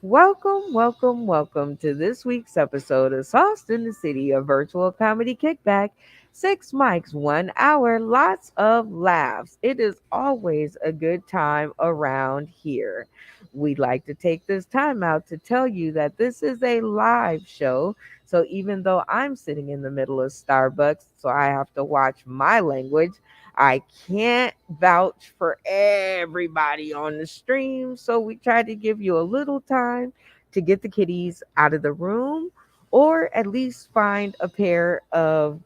Welcome to this week's episode of Sauced in the City, a virtual comedy kickback. 6 mics, 1 hour, lots of laughs. It is always a good time around here. We'd like to take this time out to tell you that this is a live show. So even though I'm sitting in the middle of Starbucks, so I have to watch my language, I can't vouch for everybody on the stream, so we tried to give you a little time to get the kitties out of the room or at least find a pair of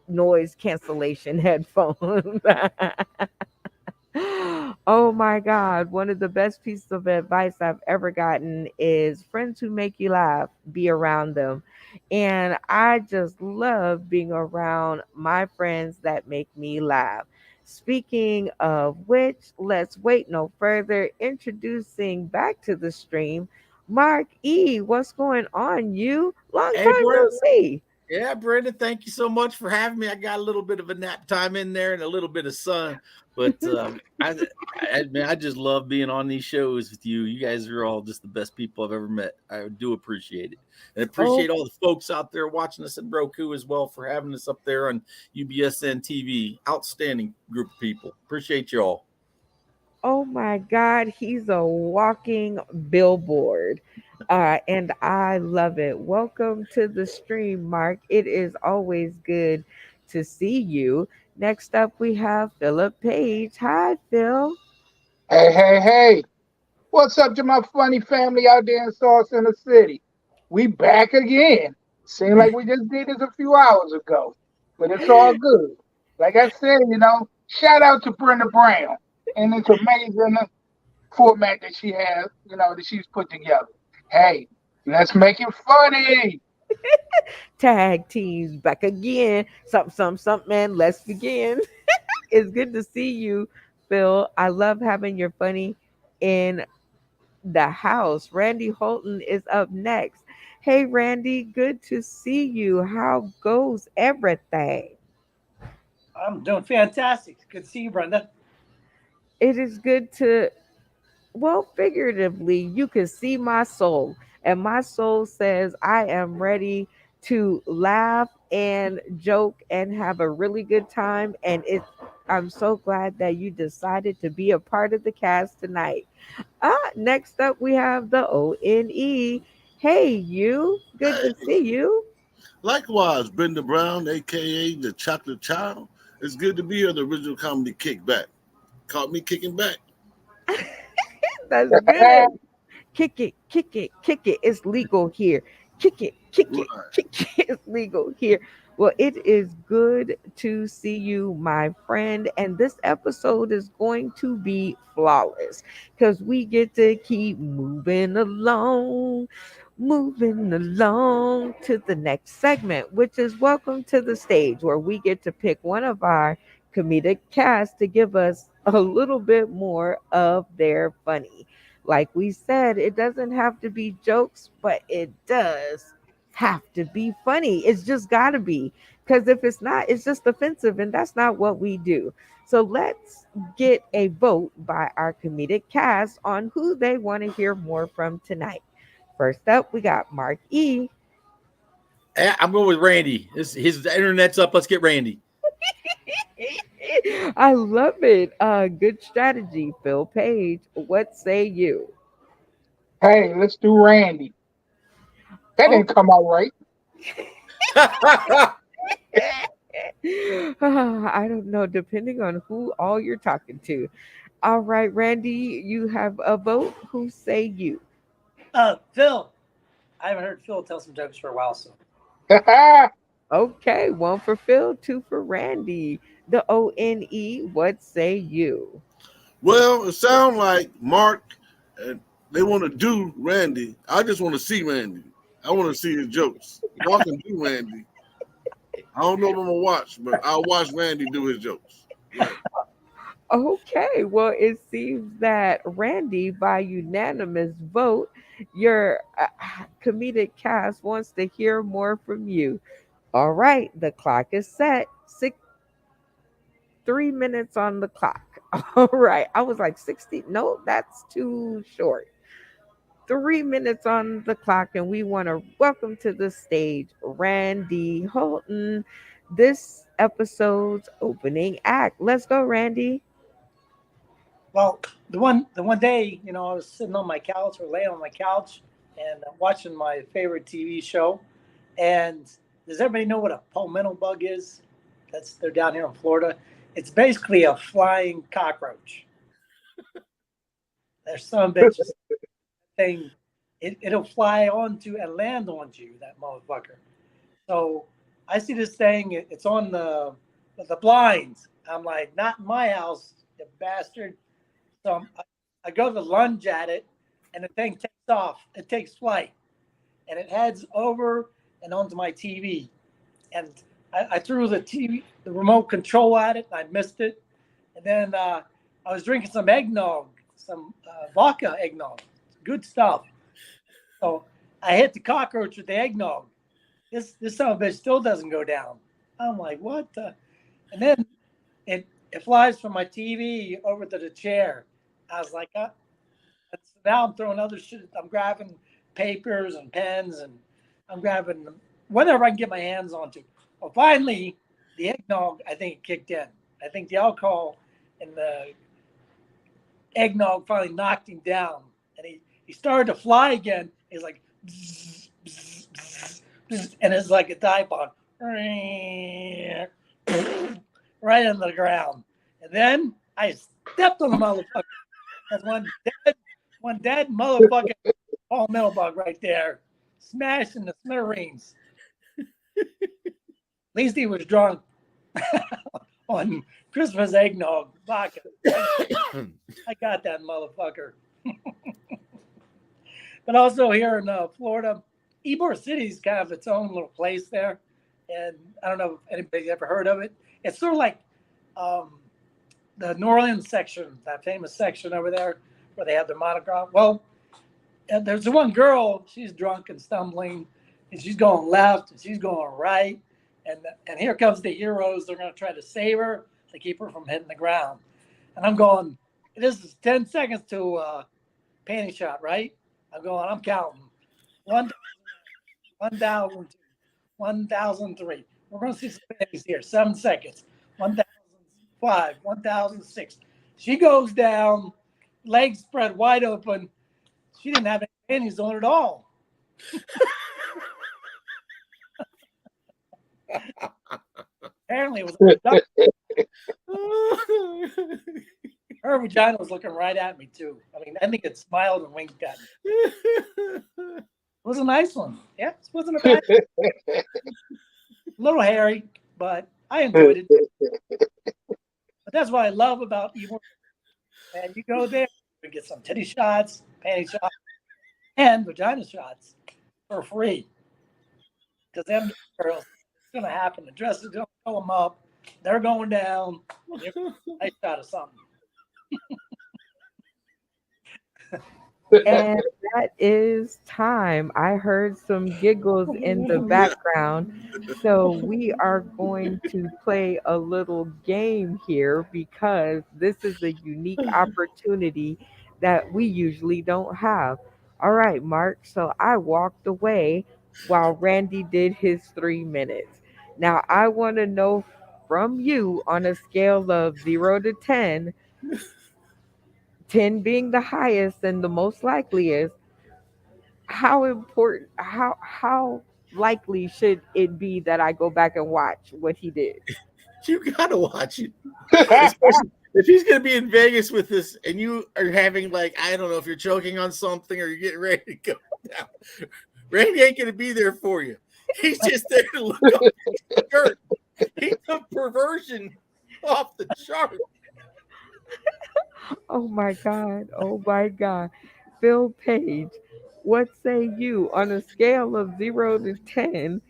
noise cancellation headphones. Oh my God. One of the best pieces of advice I've ever gotten is friends who make you laugh, be around them. And I just love being around my friends that make me laugh. Speaking of which, let's wait no further. Introducing back to the stream, Mark E. What's going on, you? Long Hey, time no Brent. see. Yeah, Brenda, thank you so much for having me. I got a little bit of a nap time in there and a little bit of sun, but man, I just love being on these shows with you. You guys are all just the best people I've ever met. I do appreciate it, and Oh, appreciate all the folks out there watching us in Roku as well for having us up there on UBSN TV. Outstanding group of people. Appreciate you all. Oh my God, he's a walking billboard. And I love it. Welcome to the stream, Mark. It is always good to see you. Next up, we have Philip Page. Hi, Phil. Hey, hey, hey. What's up to my funny family out there in Sauce in the City? We back again. Seemed like we just did this a few hours ago, but it's all good. Like I said, shout out to Brenda Brown and it's amazing format that she has, that she's put together. Hey, let's make it funny. Tag teams back again. Something, man. Let's begin. It's good to see you, Phil. I love having your funny in the house. Randy Holton is up next. Hey, Randy, good to see you. How goes everything? I'm doing fantastic. Good to see you, Brenda. It is good to, well, figuratively, you can see my soul, and my soul says, I am ready to laugh and joke and have a really good time. And I'm so glad that you decided to be a part of the cast tonight. Next up, we have the ONE. Hey, you. Good Hey, to see you. likewise, Brenda Brown, aka the Chocolate Child. It's good to be here. The original comedy Kickback caught me kicking back. That's good. Kick it, kick it, kick it. It's legal here. Kick it, kick it, Right. kick it. It's legal here. Well, it is good to see you, my friend. And this episode is going to be flawless because we get to keep moving along to the next segment, which is Welcome to the Stage, where we get to pick one of our comedic cast to give us a little bit more of their funny. Like we said, it doesn't have to be jokes, but it does have to be funny. It's just got to be. Because if it's not, it's just offensive, and that's not what we do. So let's get a vote by our comedic cast on who they want to hear more from tonight. First up, we got Mark E. I'm going with Randy. His internet's up. Let's get Randy. I love it. Good strategy, Phil Page. What say you? Hey, let's do Randy. That Oh, didn't come out right. I don't know, depending on who all you're talking to. All right, Randy, you have a vote. Who say you? Phil. I haven't heard Phil tell some jokes for a while, so Okay, one for Phil, two for Randy. The ONE, what say you? Well, it sounds like Mark and they want to do Randy. I just want to see Randy. I want to see his jokes. Y'all can do Randy. I don't know if I'm gonna watch, but I'll watch Randy do his jokes. Right. Okay, well, it seems that Randy, by unanimous vote, your comedic cast wants to hear more from you. All right, the clock is set. 3 minutes on the clock. All right, I was like 60. No, that's too short. 3 minutes on the clock, and we want to welcome to the stage Randy Holton, this episode's opening act. Let's go, Randy. Well, the one day, I was sitting on my couch or laying on my couch and watching my favorite TV show. And does everybody know what a palmetto bug is? They're down here in Florida. It's basically a flying cockroach. There's some bitches thing. It'll fly onto and land onto you, that motherfucker. So I see this thing. It's on the blinds. I'm like, not in my house, you bastard. So I go to lunge at it, and the thing takes off. It takes flight, and it heads over and onto my TV. And I threw the remote control at it, and I missed it. And then I was drinking some eggnog, some vodka eggnog, good stuff. So I hit the cockroach with the eggnog. This son of a bitch still doesn't go down. I'm like, what the? And then it flies from my TV over to the chair. I was like, now I'm throwing other shit. I'm grabbing papers and pens, and I'm grabbing whatever I can get my hands onto. Well, finally, the eggnog, I think it kicked in. I think the alcohol and the eggnog finally knocked him down, and he started to fly again. He's like, bzz, bzz, bzz, bzz, and it's like a dive bomb, right on the ground. And then I stepped on the motherfucker. That's one dead motherfucking palmetto bug right there, smashed in the smithereens. At least he was drunk on Christmas eggnog vodka. I got that motherfucker. But also here in Florida, Ybor City's kind of its own little place there. And I don't know if anybody's ever heard of it. It's sort of like the New Orleans section, that famous section over there where they have their Mardi Gras. Well, there's one girl, she's drunk and stumbling, and she's going left and she's going right. And here comes the heroes. They're going to try to save her to keep her from hitting the ground. And I'm going, this is 10 seconds to panty shot, right? I'm counting. 1,002, 1,003. We're going to see some panties here. 7 seconds. 1,005, 1,006. She goes down, legs spread wide open. She didn't have any panties on at all. Apparently, it was her vagina was looking right at me too. I mean, I think it smiled and winked at me. It was a nice one. Yeah, it wasn't a bad. A little hairy, but I enjoyed it. But that's what I love about Ybor. And you go there, you get some titty shots, panty shots, and vagina shots for free. Because them girls, it's gonna happen. The dress is gonna fill them up. They're going down. Nice shot of something. And that is time. I heard some giggles in the background. So we are going to play a little game here because this is a unique opportunity that we usually don't have. All right, Mark. So I walked away while Randy did his 3 minutes. Now I want to know from you on a scale of 0 to 10, 10 being the highest and the most likeliest, how important, how likely should it be that I go back and watch what he did? You gotta watch it, especially if he's gonna be in Vegas with us, and you are having like I don't know if you're choking on something or you're getting ready to go down. Randy ain't gonna be there for you. He's just there to look up the skirt. He took perversion off the chart. Oh my God. Oh my God. Phil Page, what say you on a scale of 0 to 10?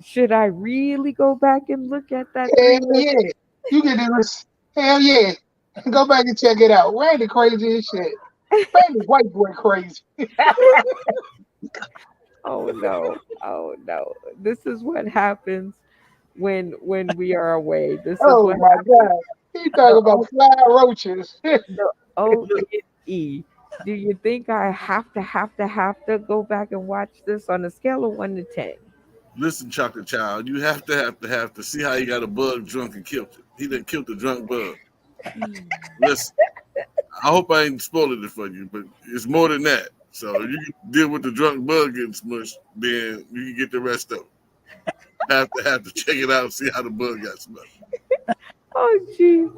Should I really go back and look at that three Hell minutes? yeah. You can do this. Hell yeah. Go back and check it out. Randy crazy as shit. Randy white boy crazy. Oh no. Oh no. This is what happens when we are away. This is Oh what my happens. god. He talking The about fly roaches. the ONE. Do you think I have to go back and watch this on a scale of 1 to 10? Listen, chocolate child, you have to see how he got a bug drunk and killed it. He done killed the drunk bug. Listen, I hope I ain't spoiling it for you, but it's more than that. So you can deal with the drunk bug getting smushed, then you can get the rest of it. Have to check it out and see how the bug got smushed. Oh, geez.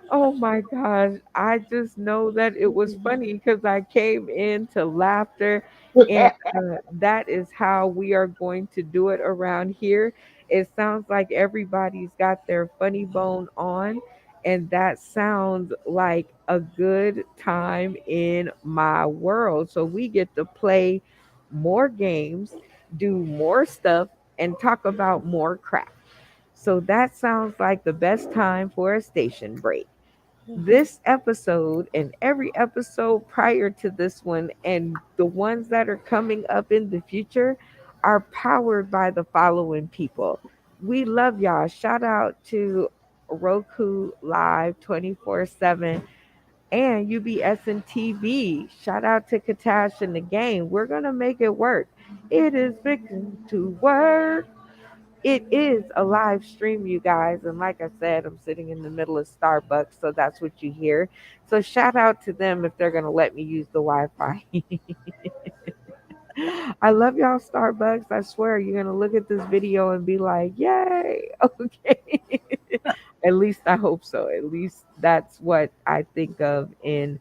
Oh my gosh. I just know that it was funny because I came into laughter, and that is how we are going to do it around here. It sounds like everybody's got their funny bone on, and that sounds like a good time in my world. So we get to play more games, do more stuff, and talk about more crap. So that sounds like the best time for a station break. This episode and every episode prior to this one, and the ones that are coming up in the future, are powered by the following people. We love y'all. Shout out to Roku Live 24/7 and UBS and TV. Shout out to Katash and the game. We're going to make it work. It is fixing to work. It is a live stream, you guys. And like I said, I'm sitting in the middle of Starbucks, so that's what you hear. So shout out to them if they're going to let me use the Wi Fi. I love y'all, Starbucks. I swear you're going to look at this video and be like, yay. Okay. At least I hope so. At least that's what I think of in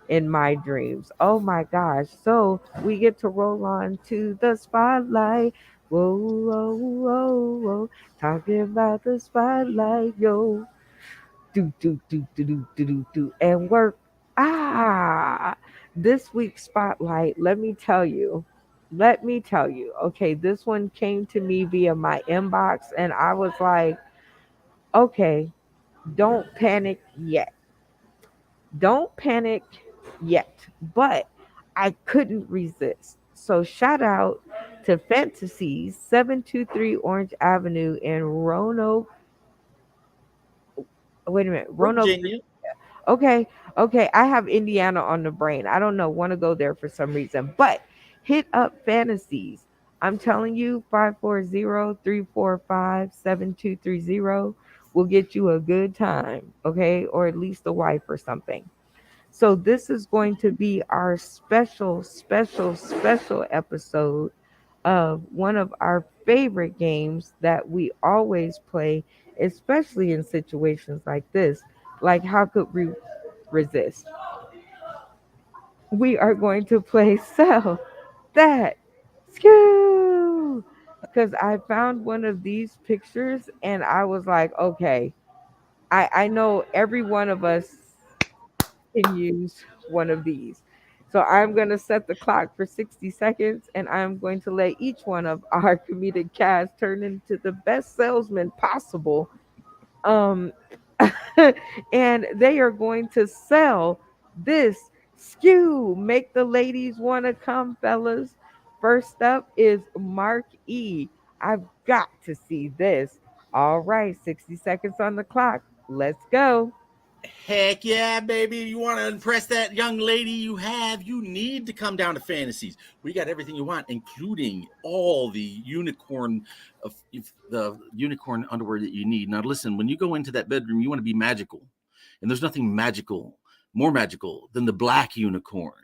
my dreams. Oh my gosh. So we get to roll on to the spotlight. Whoa, whoa, whoa, whoa. Talking about the spotlight, yo. Do. And work. Ah, this week's spotlight, let me tell you. Okay, this one came to me via my inbox, and I was like, okay, don't panic yet. Don't panic yet. But I couldn't resist. So shout out to Fantasies 723 Orange Avenue in Roanoke. Wait a minute, Roanoke. Virginia. Okay, okay. I have Indiana on the brain. I don't know, want to go there for some reason. But hit up Fantasies. I'm telling you, 540-345-7230 will get you a good time, okay? Or at least a wife or something. So this is going to be our special episode of one of our favorite games that we always play, especially in situations like this. Like, how could we resist? We are going to play Sell That Skew. Because I found one of these pictures and I was like, okay, I know every one of us can use one of these. So I'm going to set the clock for 60 seconds and I'm going to let each one of our comedic cast turn into the best salesman possible. Um, and they are going to sell this skew. Make the ladies want to come, fellas. First up is Mark E. I've got to see this. All right, 60 seconds on the clock. Let's go. Heck yeah, baby. You want to impress that young lady you have, you need to come down to Fantasies. We got everything you want, including all the the unicorn underwear that you need. Now listen, when you go into that bedroom, you want to be magical. And there's nothing more magical than the black unicorn.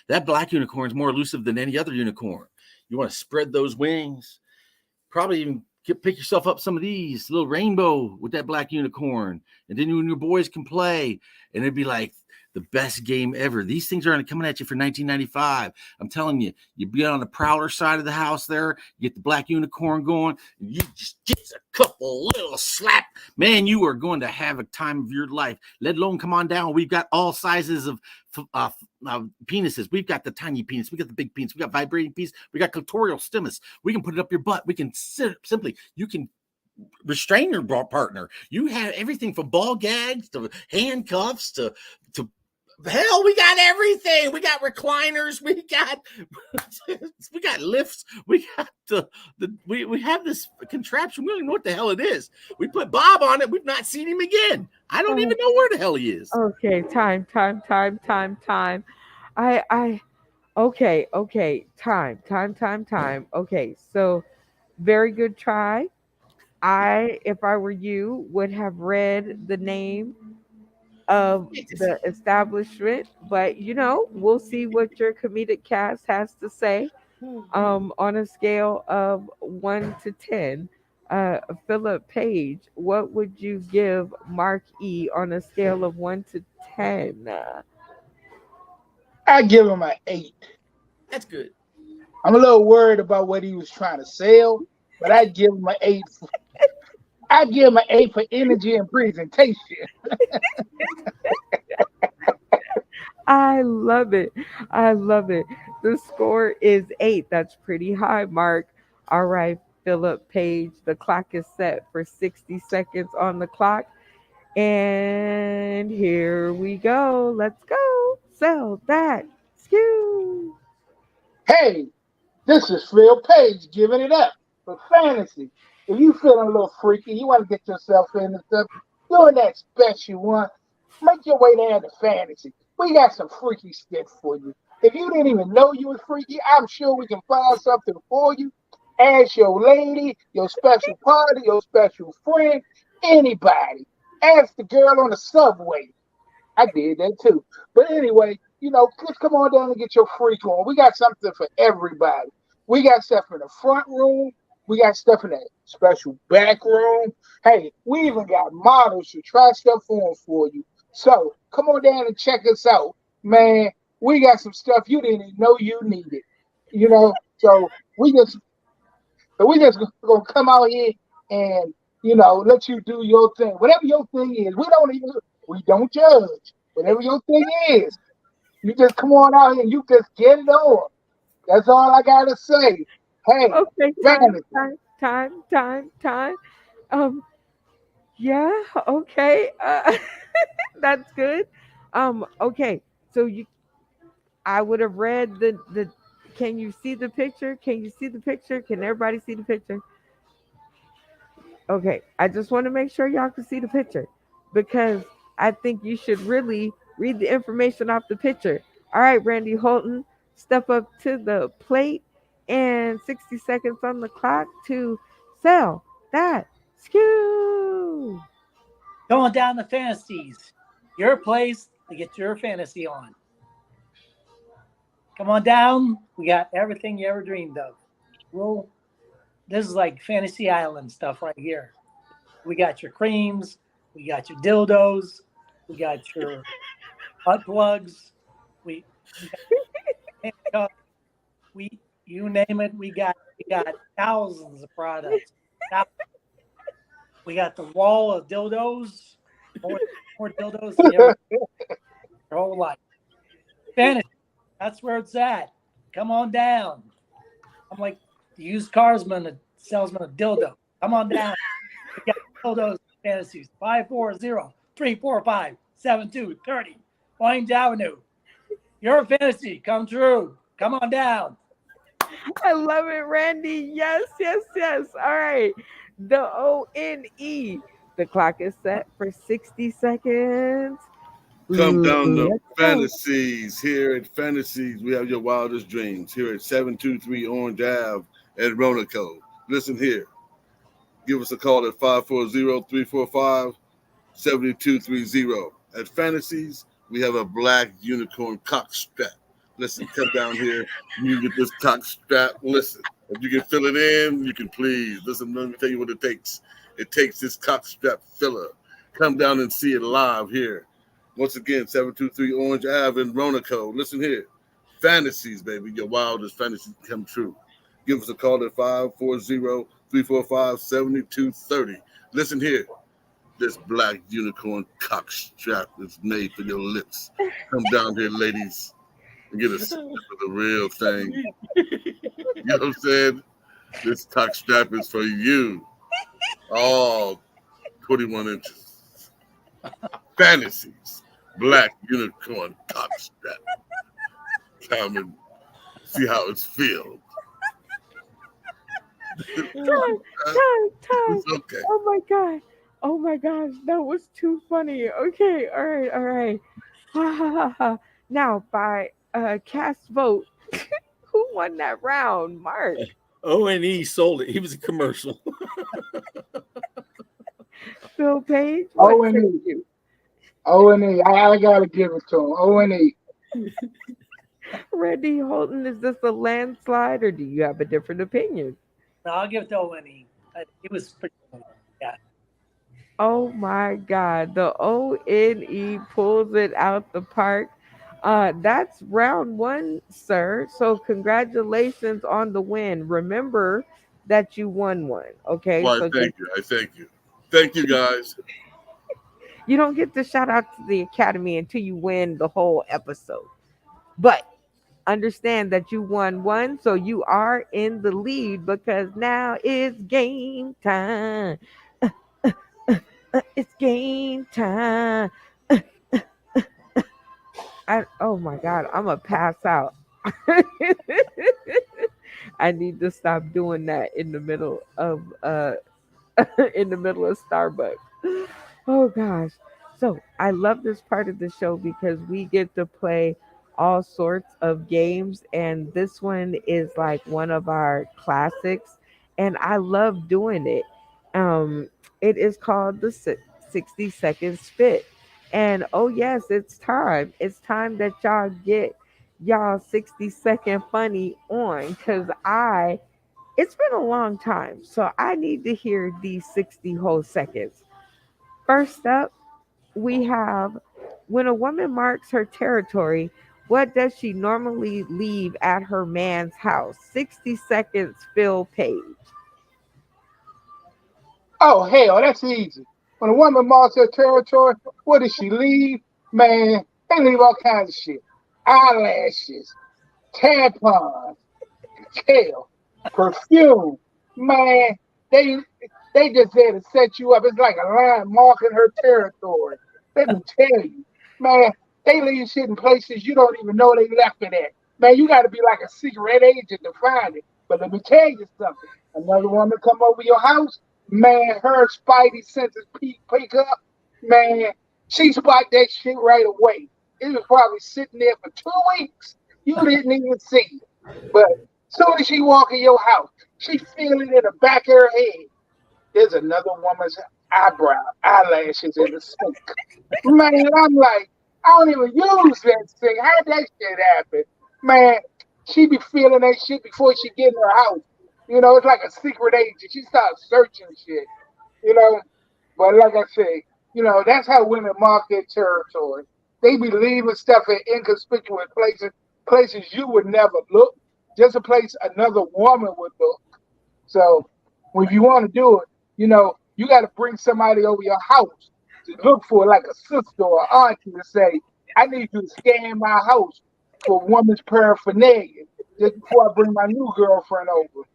That black unicorn is more elusive than any other unicorn. You want to spread those wings, probably even pick yourself up some of these little rainbow with that black unicorn, and then you and your boys can play, and it'd be like the best game ever. These things are coming at you for 1995. I'm telling you, you be on the prowler side of the house there, you get the black unicorn going, and you just get a couple little slap. Man, you are going to have a time of your life. Let alone come on down. We've got all sizes of penises. We've got the tiny penis. We got the big penis. We got vibrating penis. We got clitoral stimulus. We can put it up your butt. We can simply, you can restrain your partner. You have everything from ball gags to handcuffs to hell, we got everything. We got recliners. We got lifts. We got we have this contraption. We don't even know what the hell it is. We put Bob on it. We've not seen him again. I don't Oh, even know where the hell he is. okay, time. I okay, okay. Time. Okay, so very good try. I, if I were you, would have read the name of the establishment, but we'll see what your comedic cast has to say. On a scale of 1 to 10, Philip Page, what would you give Mark E on a scale of 1 to 10? I give him an 8. That's good. I'm a little worried about what he was trying to sell, but I give him an 8. I give him an 8 for energy and presentation. I love it. I love it. The score is 8. That's pretty high, Mark. All right, Philip Page. The clock is set for 60 seconds on the clock. And here we go. Let's go. Sell that. Skew. Hey, this is Phil Page giving it up for fantasy. If you feeling a little freaky, you want to get yourself into stuff, doing that special one, make your way down to fantasy. We got some freaky shit for you. If you didn't even know you was freaky, I'm sure we can find something for you. Ask your lady, your special party, your special friend, anybody. Ask the girl on the subway. I did that too. But anyway, just come on down and get your freak on. We got something for everybody. We got stuff in the front room. We got stuff in that special back room. Hey, we even got models to try stuff on for you. So come on down and check us out, man. We got some stuff you didn't even know you needed. So we just gonna come out here and let you do your thing. Whatever your thing is, we don't judge. Whatever your thing is, you just come on out here and you just get it on. That's all I gotta say. Hey, Okay, vanity. time. Um, yeah, okay. That's good. Okay. So I would have read the. Can you see the picture? Can you see the picture? Can everybody see the picture? Okay, I just want to make sure y'all can see the picture because I think you should really read the information off the picture. All right, Randy Holton, step up to the plate and 60 seconds on the clock to sell that skew. Going down to fantasies. Your place to get your fantasy on. Come on down. We got everything you ever dreamed of. Well, this is like Fantasy Island stuff right here. We got your creams. We got your dildos. We got your butt plugs. We got makeup. We you name it. We got thousands of products. Now, we got the wall of dildos. More, more dildos than you ever your whole life. Fantasy. That's where it's at. Come on down. I'm like the used carsman, the salesman of dildo. Come on down. We got dildos fantasies. 540-345-7230. Orange Avenue. Your fantasy come true. Come on down. I love it, Randy. Yes, yes, yes. All right. The ONE. The clock is set for 60 seconds. Come down to Let's go. Fantasies. Here at Fantasies, we have your wildest dreams. Here at 723 Orange Ave at Roanoke. Listen here. Give us a call at 540-345-7230. At Fantasies, we have a black unicorn cock strap. Listen, come down here. You can get this cock strap. Listen, if you can fill it in, you can please. Listen, let me tell you what it takes. It takes this cock strap filler. Come down and see it live here. Once again, 723 Orange Ave in Roanoke. Listen here. Fantasies, baby. Your wildest fantasies come true. Give us a call at 540-345-7230. Listen here. This black unicorn cock strap is made for your lips. Come down here, ladies, and get a sniff of the real thing. You know what I'm saying? This cock strap is for you. All 21 inches. Fantasies. Black unicorn cock strap. Come and see how it's feel. Time. It's okay. Oh my god. Oh my gosh, that was too funny. Okay, all right. Ha ha ha ha. Now, by cast vote. Who won that round? Mark. O&E sold it. He was a commercial. Phil Page. O What and say E. you? O&E. I gotta give it to him. O&E. Randy Holton, is this a landslide or do you have a different opinion? No, I'll give it to Owen. It was pretty good. Yeah. Oh my God. The ONE pulls it out the park. That's round one, sir. So congratulations on the win. Remember that you won one. Okay. Why, So just thank you. I thank you. Thank you, guys. you don't get to shout out to the Academy until you win the whole episode. But understand that you won one, so you are in the lead because now it's game time. It's game time. Oh my God, I'm gonna pass out. I need to stop doing that in the middle of in the middle of Starbucks. Oh gosh. So I love this part of the show because we get to play all sorts of games, and this one is like one of our classics, and I love doing it. Um, it is called the 60-second spit. And oh yes, it's time. It's time that y'all get y'all 60-second funny on because I it's been a long time, so I need to hear these 60 whole seconds. First up, we have when a woman marks her territory, what does she normally leave at her man's house? 60 seconds, Phil Page. Oh hell, that's easy. When a woman marks her territory, what does she leave? Man, they leave all kinds of shit. Eyelashes, tampons, tail, perfume. Man, they they just there to set you up. It's like a line marking her territory. Let me tell you, man, they leave shit in places you don't even know they left it at. Man, you got to be like a secret agent to find it. But let me tell you something. Another woman come over your house, man, her spidey senses pick up, man, she spot that shit right away. It was probably sitting there for 2 weeks. You didn't even see it. But soon as she walk in your house, she feel it in the back of her head. There's another woman's eyelashes in the sink. Man, I'm like, I don't even use that thing. How'd that shit happen? Man, she be feeling that shit before she get in her house. You know, it's like a secret agent. She starts searching shit. You know, but like I say, that's how women mark their territory. They be leaving stuff in inconspicuous places you would never look, just a place another woman would look. So if you want to do it, you got to bring somebody over your house to look for, like a sister or auntie, to say, I need you to scan my house for woman's paraphernalia just before I bring my new girlfriend over.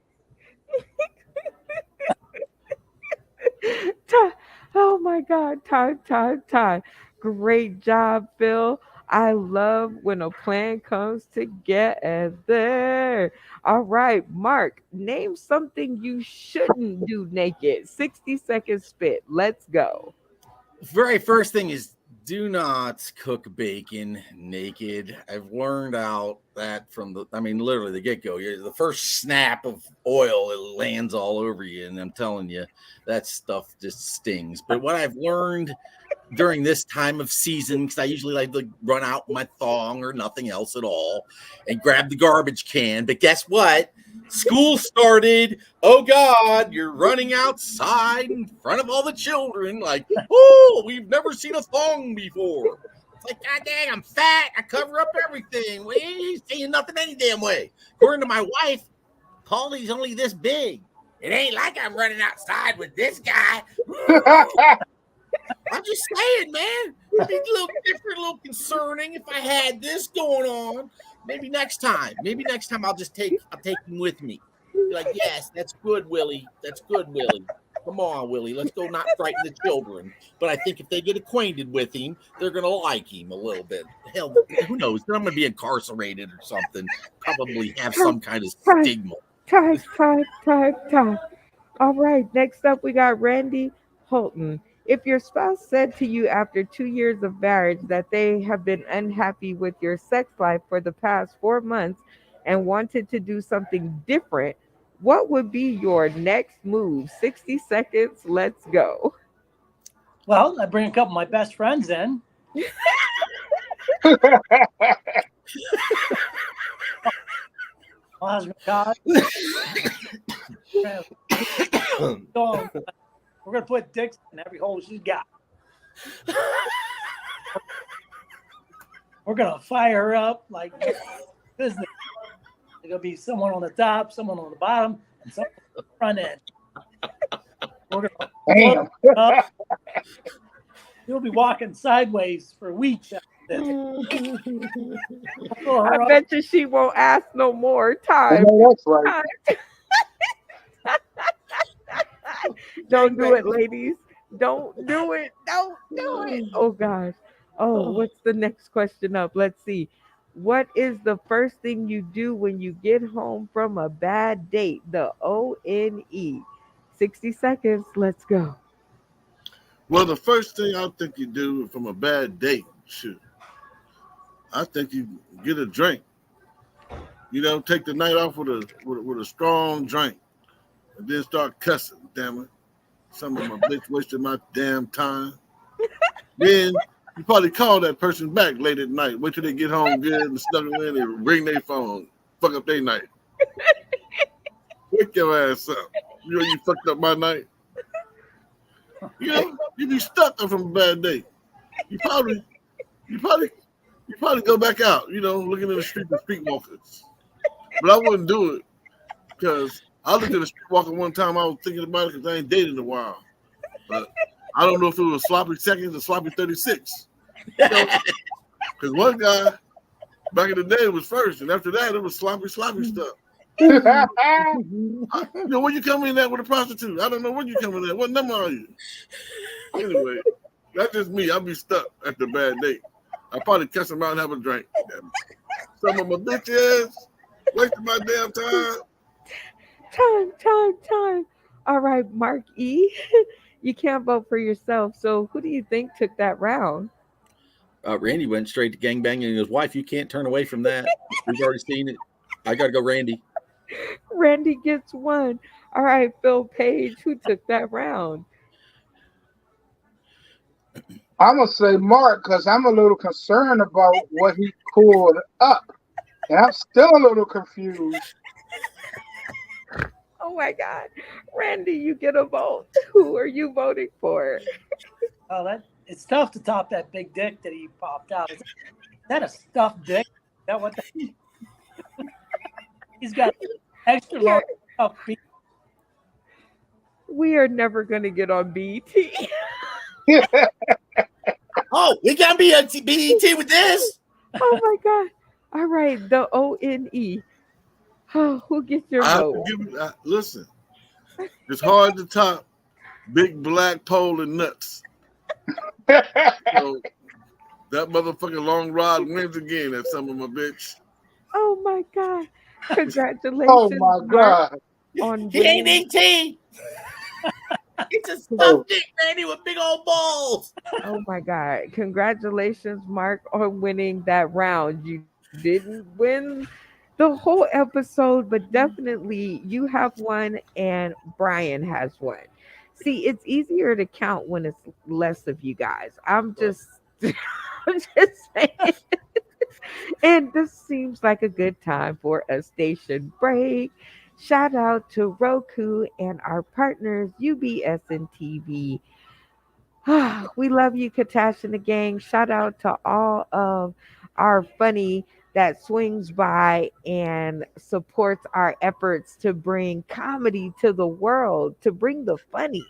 Oh my God, time. Great job, Phil. I love when a plan comes together. All right, Mark, name something you shouldn't do naked. 60-second spit. Let's go. Very first thing is do not cook bacon naked. I've learned out that literally the get go. The first snap of oil, it lands all over you. And I'm telling you, that stuff just stings. But what I've learned during this time of season, because I usually like to run out my thong or nothing else at all and grab the garbage can. But guess what? School started. Oh God, you're running outside in front of all the children. Like, oh, we've never seen a thong before. It's like, God dang, I'm fat. I cover up everything. We ain't seeing nothing any damn way. According to my wife, Paulie's only this big. It ain't like I'm running outside with this guy. I'm just saying, man. It'd be a little different, a little concerning if I had this going on. Maybe next time. I'll take him with me. Be like, yes, that's good, Willie. That's good, Willie. Come on, Willie. Let's go not frighten the children. But I think if they get acquainted with him, they're gonna like him a little bit. Hell, who knows? Then I'm gonna be incarcerated or something. Probably have Time, some kind of time, stigma. time. All right, next up we got Randy Holton. If your spouse said to you after 2 years of marriage that they have been unhappy with your sex life for the past 4 months and wanted to do something different, what would be your next move? 60 seconds, let's go. Well, I bring a couple of my best friends in. My husband Todd. We're gonna put dicks in every hole she's got. We're gonna fire her up like business. There's gonna be someone on the top, someone on the bottom, and someone on the front end. We're gonna Damn. float up. You'll be walking sideways for weeks after this. Pull I her up. bet you she won't ask no more. I Time. know that's right. Time. Don't do it, ladies. Don't do it. Don't do it. Oh gosh. Oh, what's the next question up? Let's see. What is the first thing you do when you get home from a bad date? The ONE. 60 seconds. Let's go. Well, the first thing I think you do from a bad date, shoot, I think you get a drink. You know, take the night off with a strong drink, and then start cussing. Damn it, some of my bitch wasted my damn time. Then you probably call that person back late at night. Wait till they get home good and snuggle in and ring their phone, fuck up their night. Wake your ass up. You know you fucked up my night. You know you be stuck from a bad day. You probably, you probably, you probably go back out. You know, looking in the street for streetwalkers. But I wouldn't do it because I looked at a streetwalker one time. I was thinking about it because I ain't dated in a while. But I don't know if it was sloppy seconds or sloppy 36. You know, because one guy back in the day was first, and after that it was sloppy stuff. You know, when you come in there with a prostitute, I don't know when you come in there. What number are you? Anyway, that's just me. I'll be stuck at the bad date. I'll probably cuss him out and have a drink. Some of my bitches wasting my damn time. Time. All right, Mark E. You can't vote for yourself. So who do you think took that round? Randy went straight to gangbanging his wife. You can't turn away from that. We've already seen it. I got to go, Randy. Randy gets one. All right, Phil Page, who took that round? I'm gonna say Mark because I'm a little concerned about what he pulled up, and I'm still a little confused. Oh my God. Randy, you get a vote. Who are you voting for? Oh, that it's tough to top that big dick that he popped out. Is that a stuffed dick? Is that what he's got? Extra Here, large stuffed beef. we are never going to get on BT. Oh, we got to be on BET with this. Oh my God. All right, the ONE. Oh, who gets your I have vote? to give it. Listen, it's hard to top big black pole and nuts. So that motherfucking long rod wins again. That some of my bitch. Oh my God. Oh Congratulations, my Mark, God. on He ain't winning. ET. It's a Oh, stuffed dick, Randy, with big old balls. Oh my God. Congratulations, Mark, on winning that round. You didn't win the whole episode, but definitely you have one and Brian has one. See, it's easier to count when it's less of you guys. I'm just I'm just saying. And this seems like a good time for a station break. Shout out to Roku and our partners, UBS and TV. We love you, Katash and the gang. Shout out to all of our funny that swings by and supports our efforts to bring comedy to the world, to bring the funny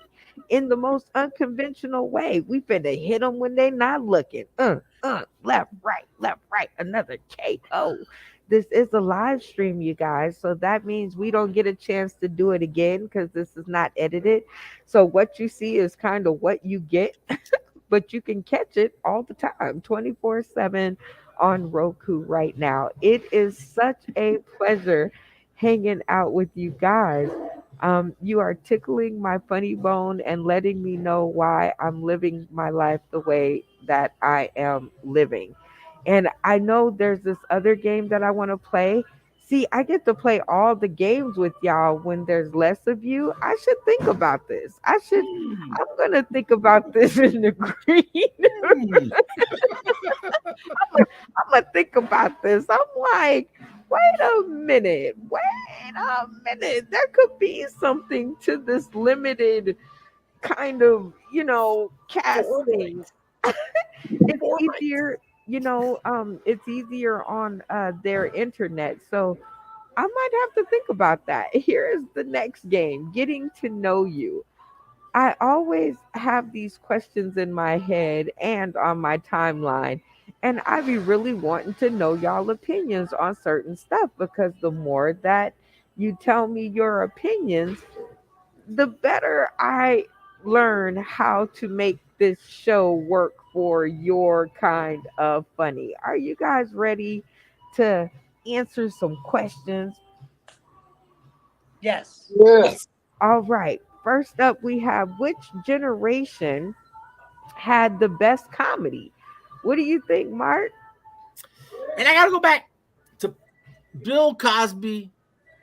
in the most unconventional way. We finna hit them when they not looking. Left, right, another KO. This is a live stream, you guys. So that means we don't get a chance to do it again because this is not edited. So what you see is kind of what you get, but you can catch it all the time, 24/7 on Roku right now. It is such a pleasure hanging out with you guys. You are tickling my funny bone and letting me know why I'm living my life the way that I am living. And I know there's this other game that I want to play. See, I get to play all the games with y'all when there's less of you. I should think about this. Hmm. I'm going to think about this in the green. Hmm. I'm going to think about this. I'm like, wait a minute. Wait a minute. There could be something to this limited kind of, casting. Fortnite. It's Fortnite. easier, it's easier on their internet. So I might have to think about that. Here is the next game, getting to know you. I always have these questions in my head and on my timeline, and I be really wanting to know y'all opinions on certain stuff because the more that you tell me your opinions, the better I learn how to make this show work for your kind of funny. Are you guys ready to answer some questions? Yes. Yeah. Yes. All right. First up, we have which generation had the best comedy? What do you think, Mark? And I gotta go back to Bill Cosby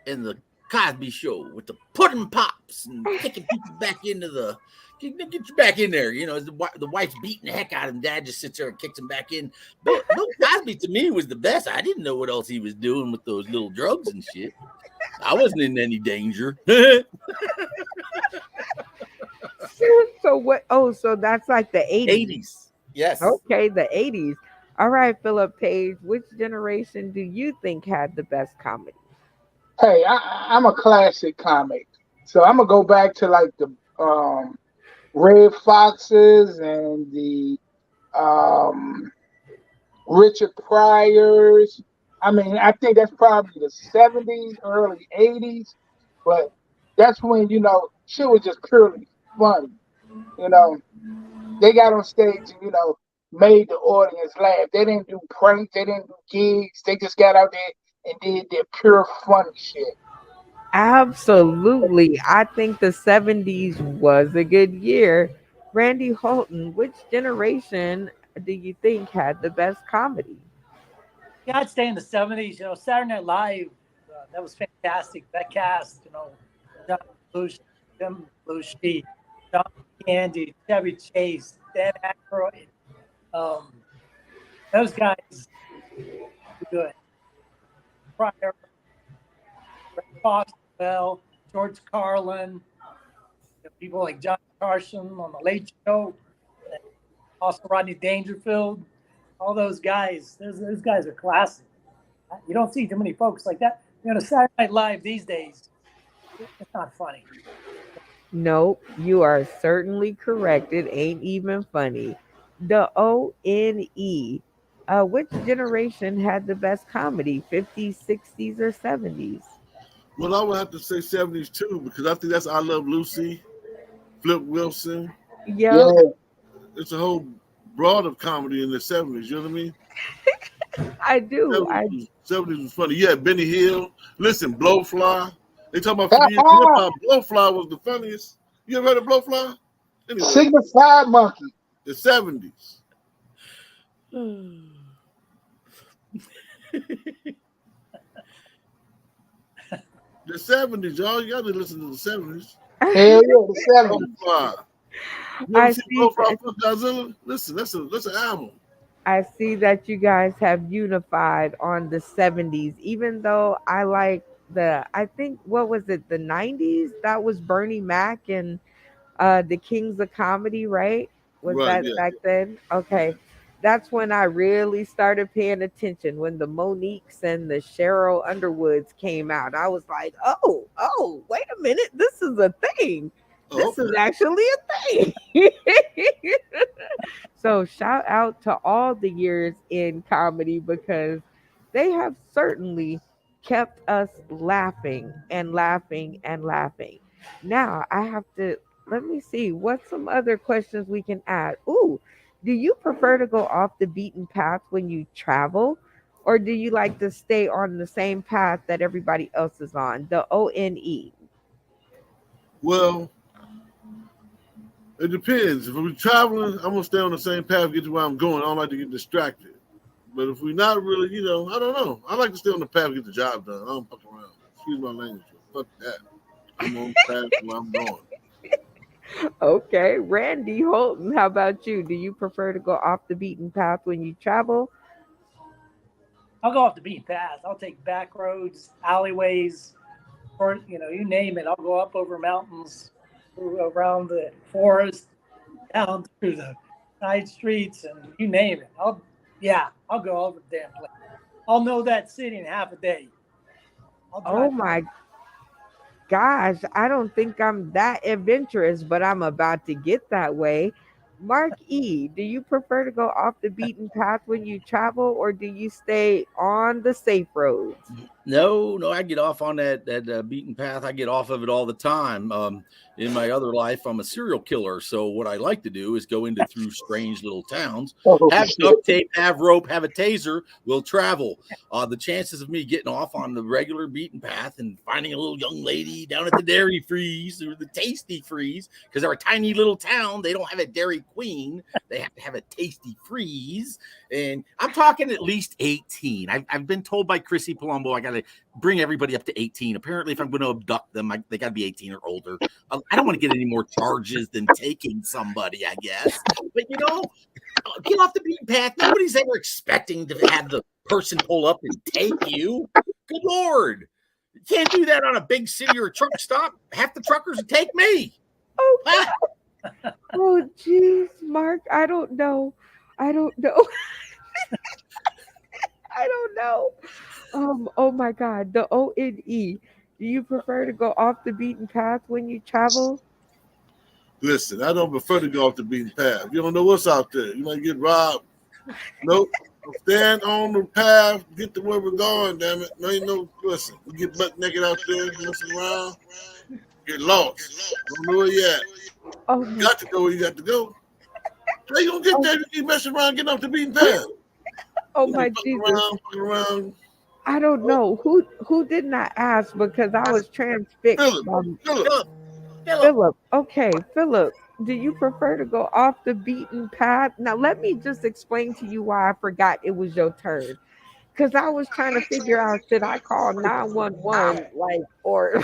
and the Cosby Show with the pudding pops and kicking people back into the get you back in there. You know, the wife's beating the heck out of him. Dad just sits there and kicks him back in. Bill Cosby to me was the best. I didn't know what else he was doing with those little drugs and shit. I wasn't in any danger. So what? Oh, so that's like the 80s. 80s. Yes. Okay, the 80s. All right, Philip Page, which generation do you think had the best comedy? Hey, I'm a classic comic, so I'm gonna go back to like the Red Foxes and the um, Richard Pryors. I mean, I think that's probably the '70s, early '80s, but that's when shit was just purely funny. You know, they got on stage and made the audience laugh. They didn't do pranks, they didn't do gigs. They just got out there and did their pure funny shit. Absolutely. I think the 70s was a good year. Randy Holton, which generation do you think had the best comedy? Yeah, I'd stay in the '70s. Saturday Night Live, that was fantastic. That cast, John Belushi, Jim Belushi, John Candy, Chevy Chase, Dan Aykroyd. Um, those guys were good. Pryor, Ray Fox, well, George Carlin, people like John Carson on the Late Show, and also Rodney Dangerfield. All those guys, those guys are classic. You don't see too many folks like that. Saturday Night Live these days, it's not funny. Nope, you are certainly correct. It ain't even funny. The ONE. Which generation had the best comedy? 50s, 60s, or 70s? Well, I would have to say 70s too, because I think that's I Love Lucy, Flip Wilson. Yep, Yeah, It's a whole broad of comedy in the 70s. You know what I mean? I do. 70s was funny. Yeah, Benny Hill. Listen, Blowfly. They talk about 50 years of hip hop. Blowfly was the funniest. You ever heard of Blowfly? Anyway, Signified Monkey. the 70s. The 70s, y'all. You got to listen to the 70s. Hell yeah, the '70s. Blowfly. You ever I see see Blowfly that for Godzilla? Listen, that's an album. I see that you guys have unified on the 70s, even though I like I think, what was it, the 90s? That was Bernie Mac and the Kings of Comedy, right? Was Right, that yeah. back then? Okay. That's when I really started paying attention when the Moniques and the Cheryl Underwoods came out. I was like, oh, wait a minute. This is a thing. Oh, This is okay. actually a thing. So shout out to all the years in comedy because they have certainly kept us laughing and laughing and laughing. Now I have to let me see what's some other questions we can add. Ooh, do you prefer to go off the beaten path when you travel? Or do you like to stay on the same path that everybody else is on? The ONE. Well, it depends. If we're traveling, I'm gonna stay on the same path, get to where I'm going. I don't like to get distracted. But if we're not really, I don't know. I like to stay on the path, get the job done. I don't fuck around. Excuse my language. Fuck that. I'm on the path where I'm going. Okay, Randy Holton, how about you? Do you prefer to go off the beaten path when you travel? I'll go off the beaten path. I'll take back roads, alleyways, or you name it. I'll go up over mountains, around the forest, down through the side streets, and you name it. I'll go all over the damn place. I'll know that city in half a day. I'll Oh drive. my gosh, I don't think I'm that adventurous, but I'm about to get that way. Mark E, do you prefer to go off the beaten path when you travel or do you stay on the safe roads? No, I get off on that beaten path. I get off of it all the time. In my other life, I'm a serial killer. So what I like to do is go into through strange little towns, Oh have shit. duct tape, have rope, have a taser. We'll travel. The chances of me getting off on the regular beaten path and finding a little young lady down at the Dairy Freeze or the Tasty Freeze, because they're a tiny little town, they don't have a Dairy Queen. They have to have a Tasty Freeze. And I'm talking at least 18. I've been told by Chrissy Palumbo I got to bring everybody up to 18. Apparently, if I'm going to abduct them, they got to be 18 or older. I don't want to get any more charges than taking somebody, I guess. But, get off the beaten path. Nobody's ever expecting to have the person pull up and take you. Good Lord. You can't do that on a big city or a truck stop. Half the truckers would take me. Oh, Ah, oh, jeez, Mark, I don't know. I don't know. I don't know. Oh my God, the ONE. Do you prefer to go off the beaten path when you travel? Listen, I don't prefer to go off the beaten path. You don't know what's out there. You might get robbed. Nope. Stand on the path, get to where we're going, damn it. No, ain't no, listen, you get butt naked out there, messing around, get lost. Don't know where you at. Oh You my, got to go where you got to go. How you gonna get oh, there if you keep messing around, getting off the beaten path? oh You my keep Jesus. fucking around. I don't know who did not ask because I was transfixed Philip, by Philip. Philip, Philip. Philip. Okay, Philip, do you prefer to go off the beaten path? Now let me just explain to you why I forgot it was your turn. Cause I was trying to figure out should I call 911 like or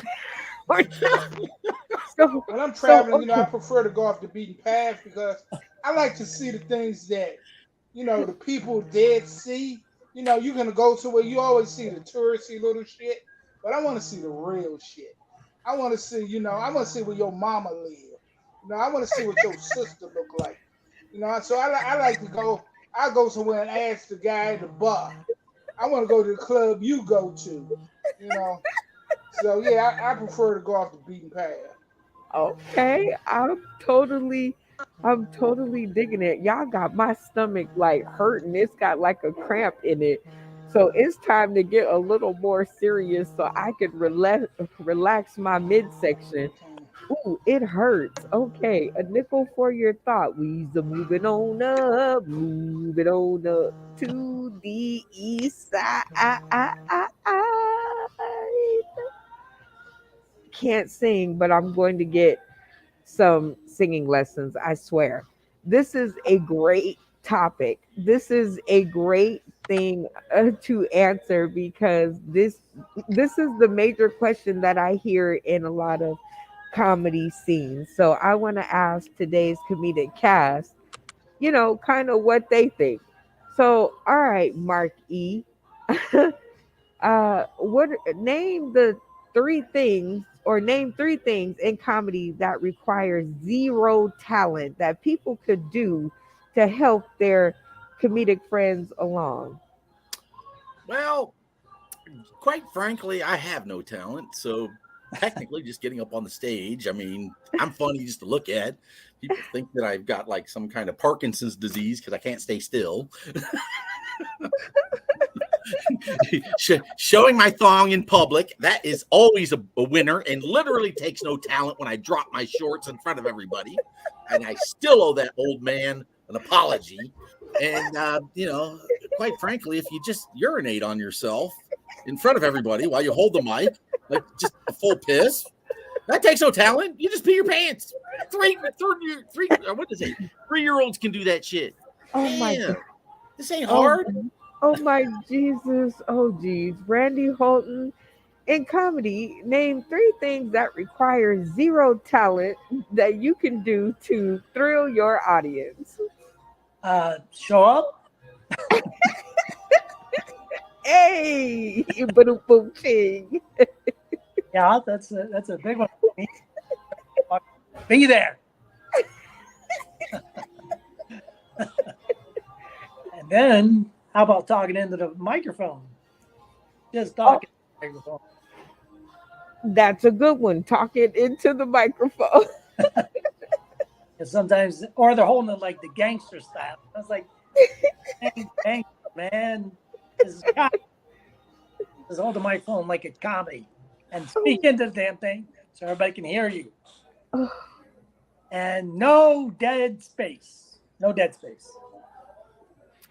or so When I'm so traveling, I okay. prefer to go off the beaten path because I like to see the things that, the people dead see. You're gonna go to where you always see the touristy little shit, but I want to see the real shit. I want to see, I want to see where your mama live. I want to see what your sister look like. So I like to go. I go somewhere and ask the guy at the bar. I want to go to the club you go to. You know. So yeah, I prefer to go off the beaten path. Okay, I'm totally digging it. Y'all got my stomach like hurting. It's got like a cramp in it. So it's time to get a little more serious so I could relax my midsection. Ooh, it hurts. Okay, a nickel for your thought. We's a moving on up to the east side. Can't sing, but I'm going to get some singing lessons, I swear. This is a great topic. This is a great thing to answer because this is the major question that I hear in a lot of comedy scenes. So I want to ask today's comedic cast, kind of what they think. So, all right, Mark E. What name the three things or name three things in comedy that requires zero talent that people could do to help their comedic friends along? Well, quite frankly, I have no talent. So technically, just getting up on the stage, I mean, I'm funny just to look at. People think that I've got like some kind of Parkinson's disease because I can't stay still. Showing my thong in public, that is always a winner and literally takes no talent when I drop my shorts in front of everybody. And I still owe that old man an apology. And, quite frankly, if you just urinate on yourself in front of everybody while you hold the mic, like just a full piss, That takes no talent. You just pee your pants. What is it? 3-year-olds can do that shit. Oh my god. Damn, this ain't Oh, hard. oh my Jesus. Oh geez. Randy Holton. In comedy, name three things that require zero talent that you can do to thrill your audience. Show up. Hey, boom, boom, ching. Yeah, that's a big one for me. Be there. And then, how about talking into the microphone? Just Oh, talking to the microphone. that's a good one. Talk it into the microphone. And sometimes, or they're holding it like the gangster style. I was like, "Hey, man, this is comedy. Just hold the microphone like it's comedy and speak into the damn thing so everybody can hear you. And no dead space. No dead space.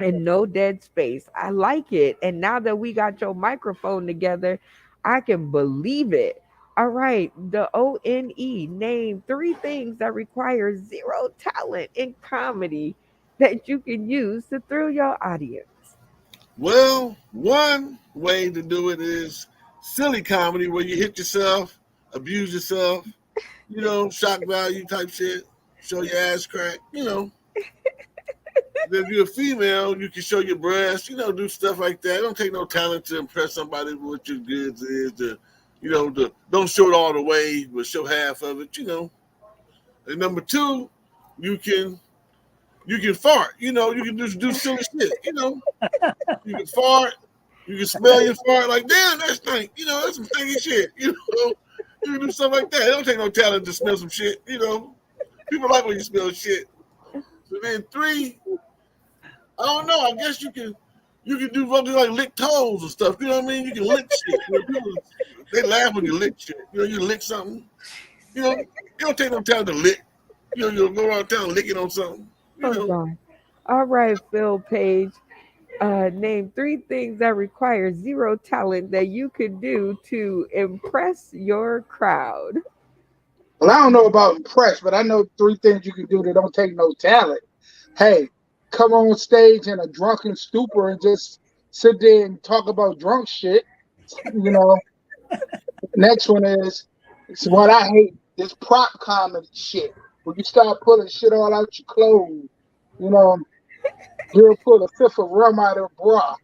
And no dead space. I like it. And now that we got your microphone together, I can believe it. All right, the ONE. Name three things that require zero talent in comedy that you can use to thrill your audience. Well, one way to do it is silly comedy where you hit yourself, abuse yourself, shock value type shit, show your ass crack, If you're a female, you can show your breasts, do stuff like that. It don't take no talent to impress somebody with what your goods is. Don't show it all the way, but show half of it. And number two, you can fart. You can just do silly shit. You can fart. You can smell your fart like, damn, that stink. That's some stinky shit. You can do stuff like that. It don't take no talent to smell some shit. People like when you smell shit. So then three, I don't know. I guess you can do something like lick toes and stuff. You know what I mean? You can lick shit. People, they laugh when you lick shit. You lick something. It don't take no talent to lick. You'll go around town licking on something. You Oh know. God. All right, Phil Page. Name three things that require zero talent that you could do to impress your crowd. Well, I don't know about impressed, but I know three things you can do that don't take no talent. Hey, come on stage in a drunken stupor and just sit there and talk about drunk shit. You know. Next one is it's what I hate. This prop comedy shit. When you start pulling shit all out your clothes, you know, you'll pull a fifth of rum out of her bra.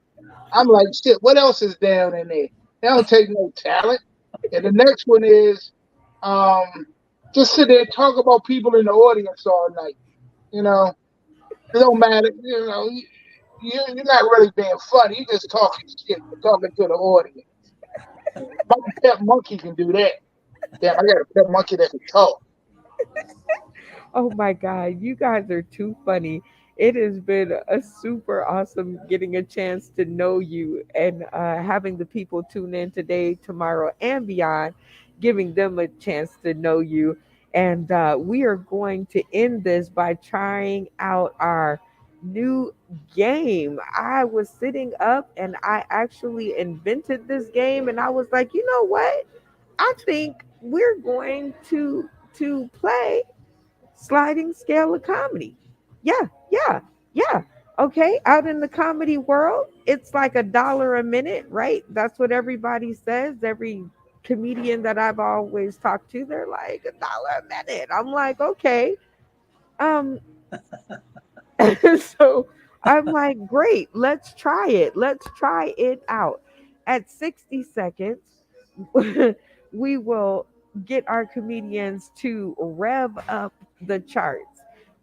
I'm like, shit, what else is down in there? They don't take no talent. And the next one is um, just sit there and talk about people in the audience all night. You know, it don't matter. You're not really being funny. You're just talking shit, talking to the audience. My pet monkey can do that. Damn, I got a pet monkey that can talk. Oh my God, you guys are too funny. It has been a super awesome getting a chance to know you and having the people tune in today, tomorrow, and beyond, giving them a chance to know you. And we are going to end this by trying out our new game. I was sitting up and I actually invented this game, and I was like, you know what? I think we're going to play sliding scale of comedy. Yeah, yeah, yeah. Okay, out in the comedy world, it's like $1 a minute, right? That's what everybody says. Every comedian that I've always talked to, they're like $1 a minute. I'm like, okay. Um, so I'm like, great, let's try it. Let's try it out. At 60 seconds, we will get our comedians to rev up the charts.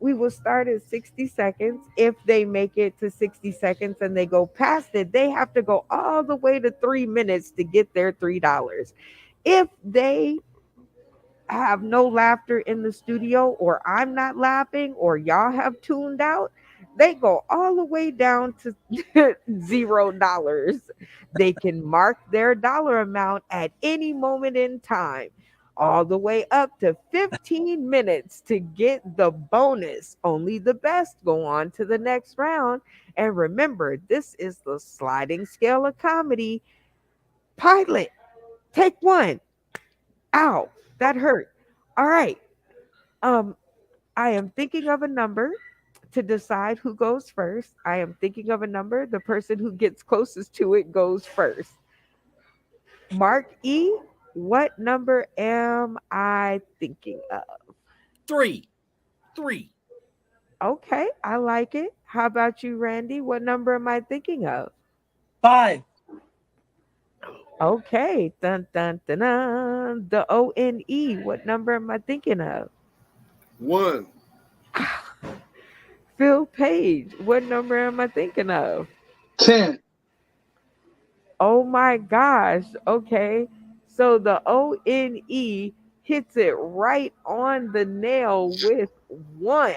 We will start at 60 seconds. If they make it to 60 seconds and they go past it, they have to go all the way to 3 minutes to get their $3. If they have no laughter in the studio, or I'm not laughing, or y'all have tuned out, they go all the way down to $0. They can mark their dollar amount at any moment in time, all the way up to 15 minutes to get the bonus. Only the best go on to the next round. And remember, this is the sliding scale of comedy. Pilot, take one. Ow. That hurt. All right. Um, I am thinking of a number to decide who goes first. I am thinking of a number. The person who gets closest to it goes first. Mark E, what number am I thinking of? Three. Three. Okay, I like it. How about you, Randy? What number am I thinking of? 5. Okay, dun dun dun dun. The ONE. What number am I thinking of? One. Phil Page. What number am I thinking of? 10. Oh my gosh. Okay. So the ONE hits it right on the nail with one.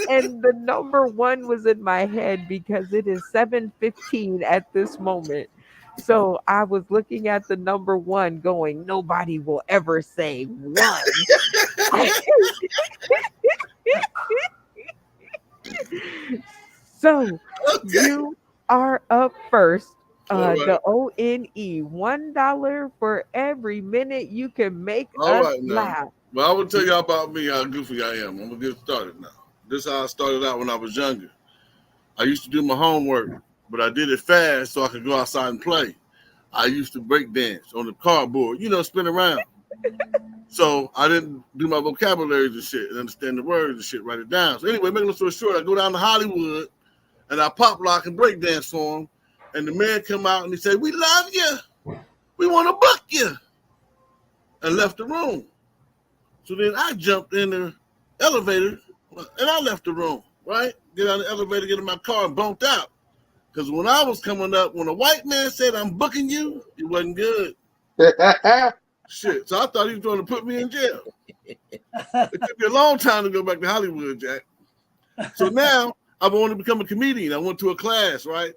And the number one was in my head because it is 7:15 at this moment. So I was looking at the number one going, nobody will ever say one. So Okay. you are up first. All right. The ONE, $1 for every minute you can make All us right now. laugh. Well, I will tell y'all about me how goofy I am. I'm gonna get started now. This is how I started out when I was younger. I used to do my homework, but I did it fast so I could go outside and play. I used to break dance on the cardboard, spin around. So I didn't do my vocabularies and shit and understand the words and shit, write it down. So anyway, making a story short, I go down to Hollywood and I pop lock and break dance for him. And the man come out and he said, "We love you. We want to book you," and left the room. So then I jumped in the elevator and I left the room, right? Get out of the elevator, get in my car and bumped out. Because when I was coming up, when a white man said, "I'm booking you," it wasn't good. Shit. So I thought he was trying to put me in jail. It took me a long time to go back to Hollywood, Jack. So now I want to become a comedian. I went to a class, right?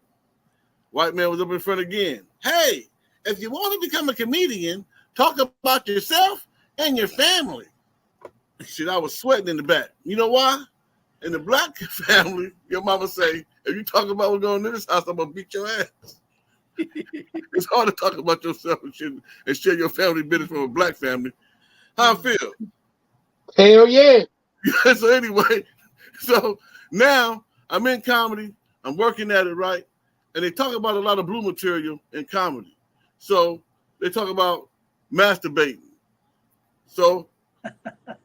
White man was up in front again. "Hey, if you want to become a comedian, talk about yourself and your family." Shit, I was sweating in the back. You know why? In the black family, your mama say, "If you talk about what's going on in this house, I'm gonna beat your ass." It's hard to talk about yourself and shit and share your family business from a black family. How I feel? Hell yeah. So anyway, so now I'm in comedy. I'm working at it, right? And they talk about a lot of blue material in comedy. So they talk about masturbating. So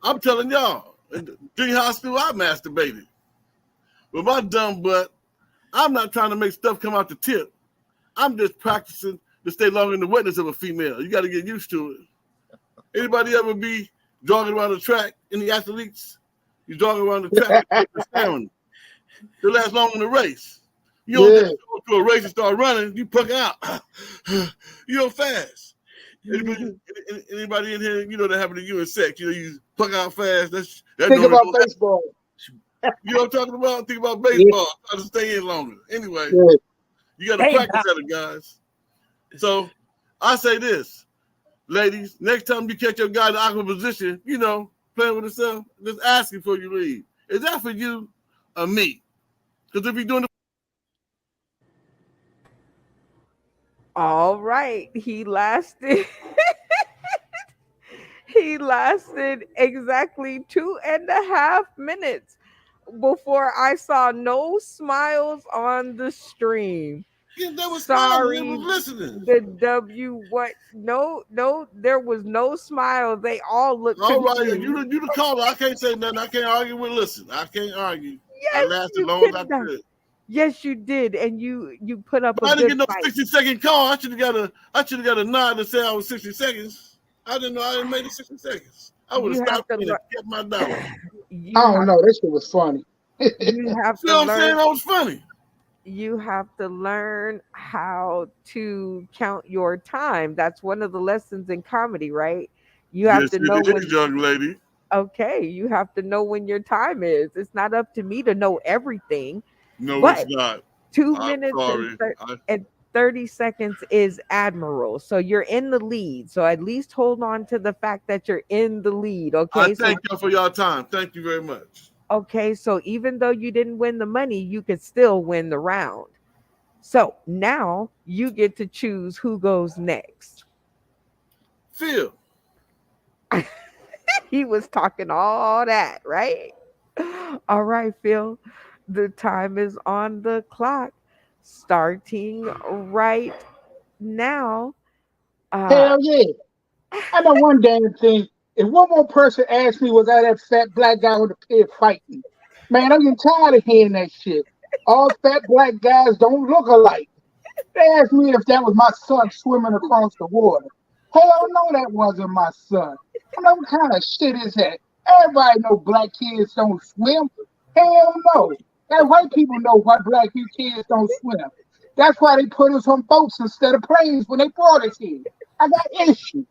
I'm telling y'all, in junior high school, I masturbated. With my dumb butt, I'm not trying to make stuff come out the tip. I'm just practicing to stay longer in the wetness of a female. You got to get used to it. Anybody ever be jogging around the track? Any athletes? You jogging around the track, with stamina. They last long in the race. You don't Yeah. just go to a race and start running. You puck out. Fast. Anybody in here, that happened to you in sex? You puck out fast. That Think normally about don't happen. baseball. You know what I'm talking about? Think about Yeah. baseball. Try to stay in longer. Anyway, Yeah. you got to Hey, practice at it, guys. So I say this, ladies, next time you catch your guy in the awkward position, playing with himself, just ask him before you leave. Is that for you or me? Because if you're doing it, All right. He lasted. He lasted exactly 2.5 minutes before I saw no smiles on the stream. they was smiling, they was Sorry, listening. the W. What? No, no, there was no smile. They all looked All right, confused. you the caller. I can't say nothing. I can't argue with listen. I can't argue. I Yes, lasted as you long as I cannot. could. Yes, you did, and you put up But a I didn't good get no fight. 60-second call. I should have got a nod to say I was 60 seconds. I didn't know I didn't make it 60 seconds. I would have You have stopped to in and kept my dollar. learn. I You don't have know. That shit was funny. you have See to what I'm saying? learn. That was funny. You have to learn how to count your time. That's one of the lessons in comedy, right? You have Yes, to know it is, when. young lady. Okay, you have to know when your time is. It's not up to me to know everything, No, it's but not. two I'm minutes sorry. and 30 seconds is admiral. So you're in the lead. So at least hold on to the fact that you're in the lead. I Okay. So thank y'all for your time. Thank you very much. okay, so even though you didn't win the money, you could still win the round. So now you get to choose who goes next. Phil. He was talking all that, right? All right, Phil. The time is on the clock, starting right now. Uh, Hell yeah. I know one damn thing. If one more person asked me, was I that fat black guy on the pit fighting? Man, I'm getting tired of hearing that shit. All fat black guys don't look alike. They asked me if that was my son swimming across the water. Hell no, that wasn't my son. What kind of shit is that? Everybody know black kids don't swim. Hell no. That white people know why black kids don't swim. That's why they put us on boats instead of planes when they brought us here. I got issues.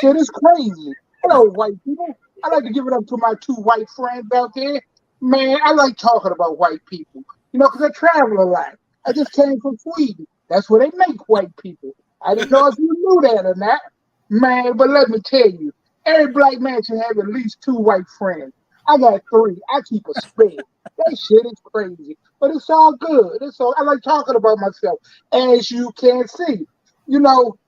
Shit is crazy. Hello, white people. I like to give it up to my two white friends out there. Man, I like talking about white people. Because I travel a lot. I just came from Sweden. That's where they make white people. I didn't know if you knew that or not. Man, but let me tell you, every black man should have at least two white friends. I got three. I keep a spare. That shit is crazy. But it's all good. I like talking about myself, as you can see.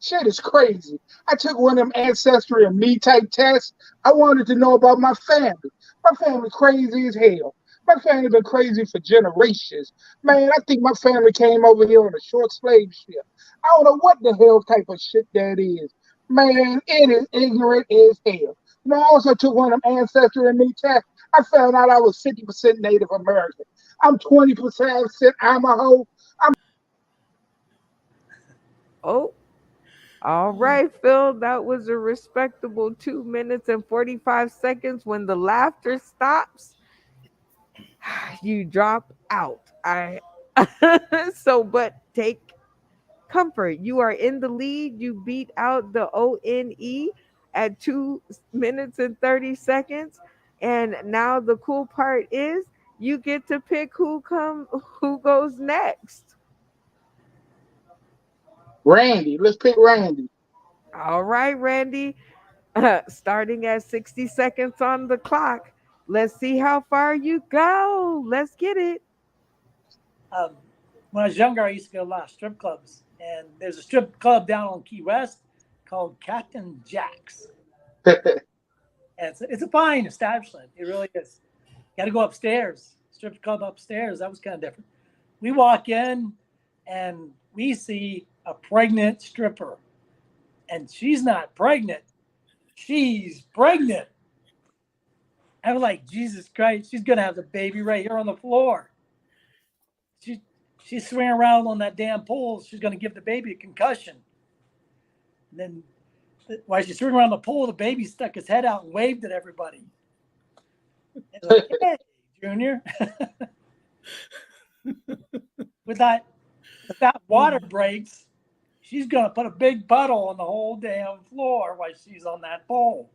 Shit is crazy. I took one of them ancestry and me type tests. I wanted to know about my family. My family crazy as hell. My family been crazy for generations. Man, I think my family came over here on a short slave ship. I don't know what the hell type of shit that is. Man, it is ignorant as hell. I also took one of them ancestry and me tests. I found out I was 50% Native American. I'm 20% Amaho. oh, all right, Phil. That was a respectable 2 minutes and 45 seconds. When the laughter stops, you drop out. I so, but take comfort. You are in the lead. You beat out the ONE at 2 minutes and 30 seconds. And now the cool part is you get to pick who goes next. Randy. Let's pick Randy. All right, Randy. Starting at 60 seconds on the clock. Let's see how far you go. Let's get it. Um, when I was younger, I used to go to a lot of strip clubs, and there's a strip club down on Key West called Captain Jack's, and it's a fine establishment. It really is. Got to go upstairs. Strip club upstairs. That was kind of different. We walk in, and we see a pregnant stripper, and she's not pregnant. She's pregnant. I was like, Jesus Christ, she's gonna have the baby right here on the floor. She she's swinging around on that damn pole. She's gonna give the baby a concussion. And then while she's swinging around the pole, the baby stuck his head out and waved at everybody. It's like, hey, Junior. with that if that water breaks, she's gonna put a big puddle on the whole damn floor while she's on that pole.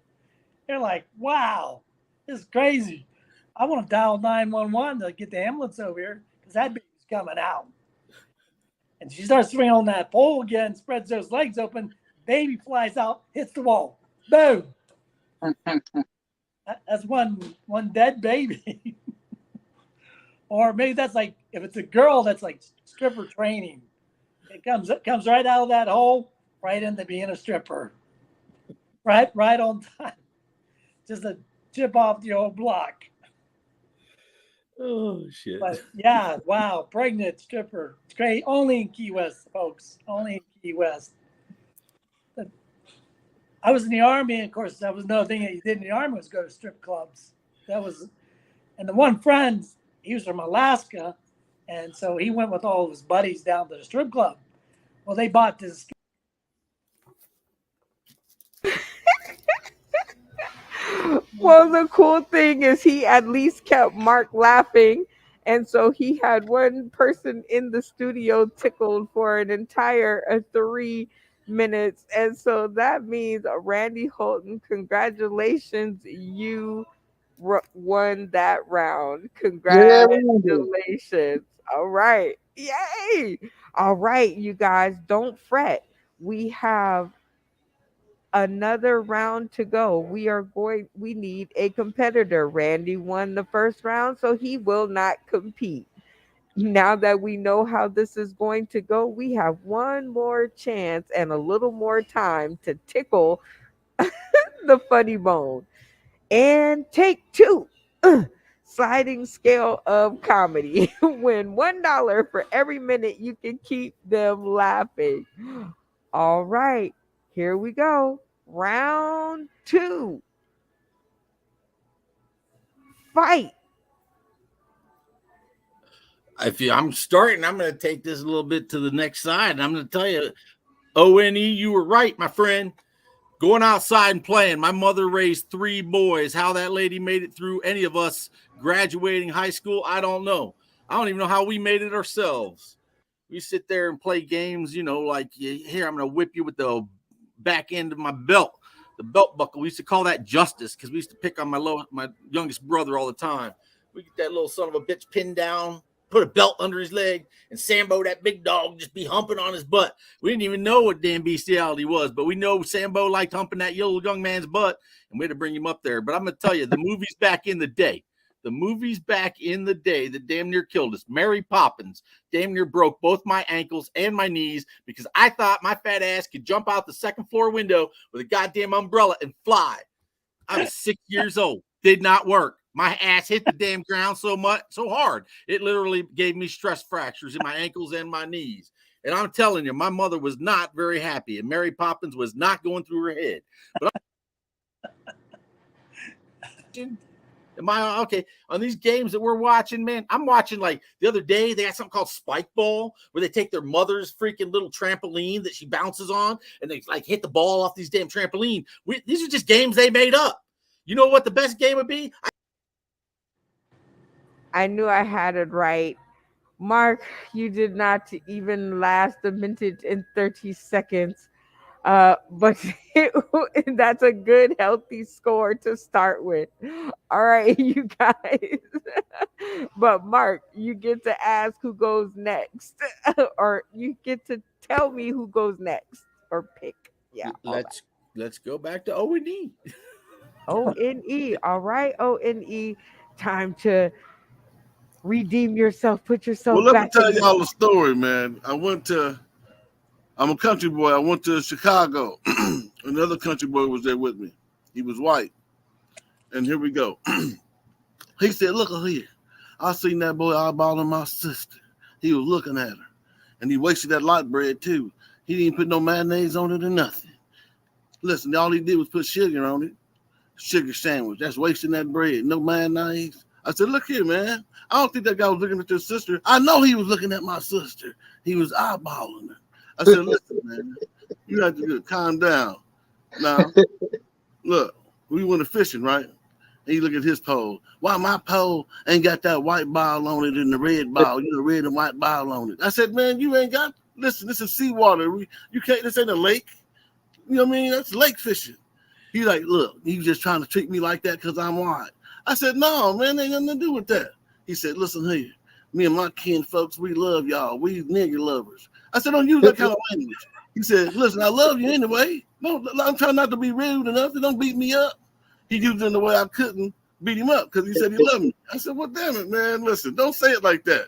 They're like, wow, this is crazy. I want to dial 911 to get the ambulance over here because that baby's coming out. And she starts swinging on that pole again, spreads those legs open, baby flies out, hits the wall. Boom. That's one dead baby. Or maybe that's like if it's a girl that's like stripper training. It comes right out of that hole, right into being a stripper. Right on time. Just a chip off the old block. Oh shit. But yeah, wow, pregnant stripper. It's great. Only in Key West, folks. Only in Key West. But I was in the army, and of course, that was another thing that you did in the army was go to strip clubs. That was, and the one friend, he was from Alaska, and so he went with all of his buddies down to the strip club. Well, they bought this. Well, the cool thing is he at least kept Mark laughing. And so he had one person in the studio tickled for an entire 3 minutes. And so that means Randy Holton, congratulations, you won that round. Yeah, Randy. Congratulations. All right. Yay. All right, you guys, don't fret. We have another round to go. We need a competitor. Randy won the first round, so he will not compete. Now that we know how this is going to go, we have one more chance and a little more time to tickle the funny bone. And take two. Sliding scale of comedy. Win $1 for every minute you can keep them laughing. All right, here we go. Round two. Fight. I'm starting, I'm going to take this a little bit to the next side. And I'm going to tell you, ONE, you were right, my friend. Going outside and playing. My mother raised 3 boys. How that lady made it through any of us graduating high school, I don't know. I don't even know how we made it ourselves. We sit there and play games, like, here, I'm going to whip you with the back end of my belt, the belt buckle. We used to call that justice because we used to pick on my youngest brother all the time. We get that little son of a bitch pinned down, put a belt under his leg, and Sambo, that big dog, just be humping on his butt. We didn't even know what damn bestiality was, but we know Sambo liked humping that little young man's butt, and we had to bring him up there. But I'm going to tell you, the movies back in the day that damn near killed us. Mary Poppins damn near broke both my ankles and my knees because I thought my fat ass could jump out the second floor window with a goddamn umbrella and fly. I was 6 years old. Did not work. My ass hit the damn ground so hard, it literally gave me stress fractures in my ankles and my knees. And I'm telling you, my mother was not very happy, and Mary Poppins was not going through her head. But am I okay on these games that we're watching, man? I'm watching, like, the other day, they got something called Spike Ball, where they take their mother's freaking little trampoline that she bounces on, and they like hit the ball off these damn trampoline. These are just games they made up. You know what the best game would be? I knew I had it right. Mark, you did not even last a minute and 30 seconds. But that's a good, healthy score to start with. All right, you guys. But Mark, you get to ask who goes next, or you get to tell me who goes next, or pick. Yeah, all right. Let's go back to O&E. ONE. All right, ONE. Time to redeem yourself. Put Well, yourself let me back tell in the. y'all a story, man. I'm a country boy. I went to Chicago. Another country boy was there with me. He was white. And here we go. He said, look here. I seen that boy eyeballing my sister. He was looking at her. And he wasted that light bread, too. He didn't put no mayonnaise on it or nothing. Listen, all he did was put sugar on it. Sugar sandwich. That's wasting that bread. No mayonnaise. I said, look here, man. I don't think that guy was looking at your sister. I know he was looking at my sister. He was eyeballing her. I said, listen, man, you have to calm down. Now, look, we went fishing, right? And you look at his pole. Why my pole ain't got that white ball on it and the red ball, red and white ball on it? I said, man, you ain't got, listen, this is seawater. You can't, this ain't a lake. You know what I mean? That's lake fishing. He's like, look, you just trying to treat me like that because I'm white. I said, no, man, ain't nothing to do with that. He said, listen here, me and my kin folks, we love y'all. We nigger lovers. I said, don't use that kind of language. He said, listen, I love you anyway. No, I'm trying not to be rude enough. Don't beat me up. He used it in the way I couldn't beat him up because he said he loved me. I said, well, damn it, man. Listen, don't say it like that.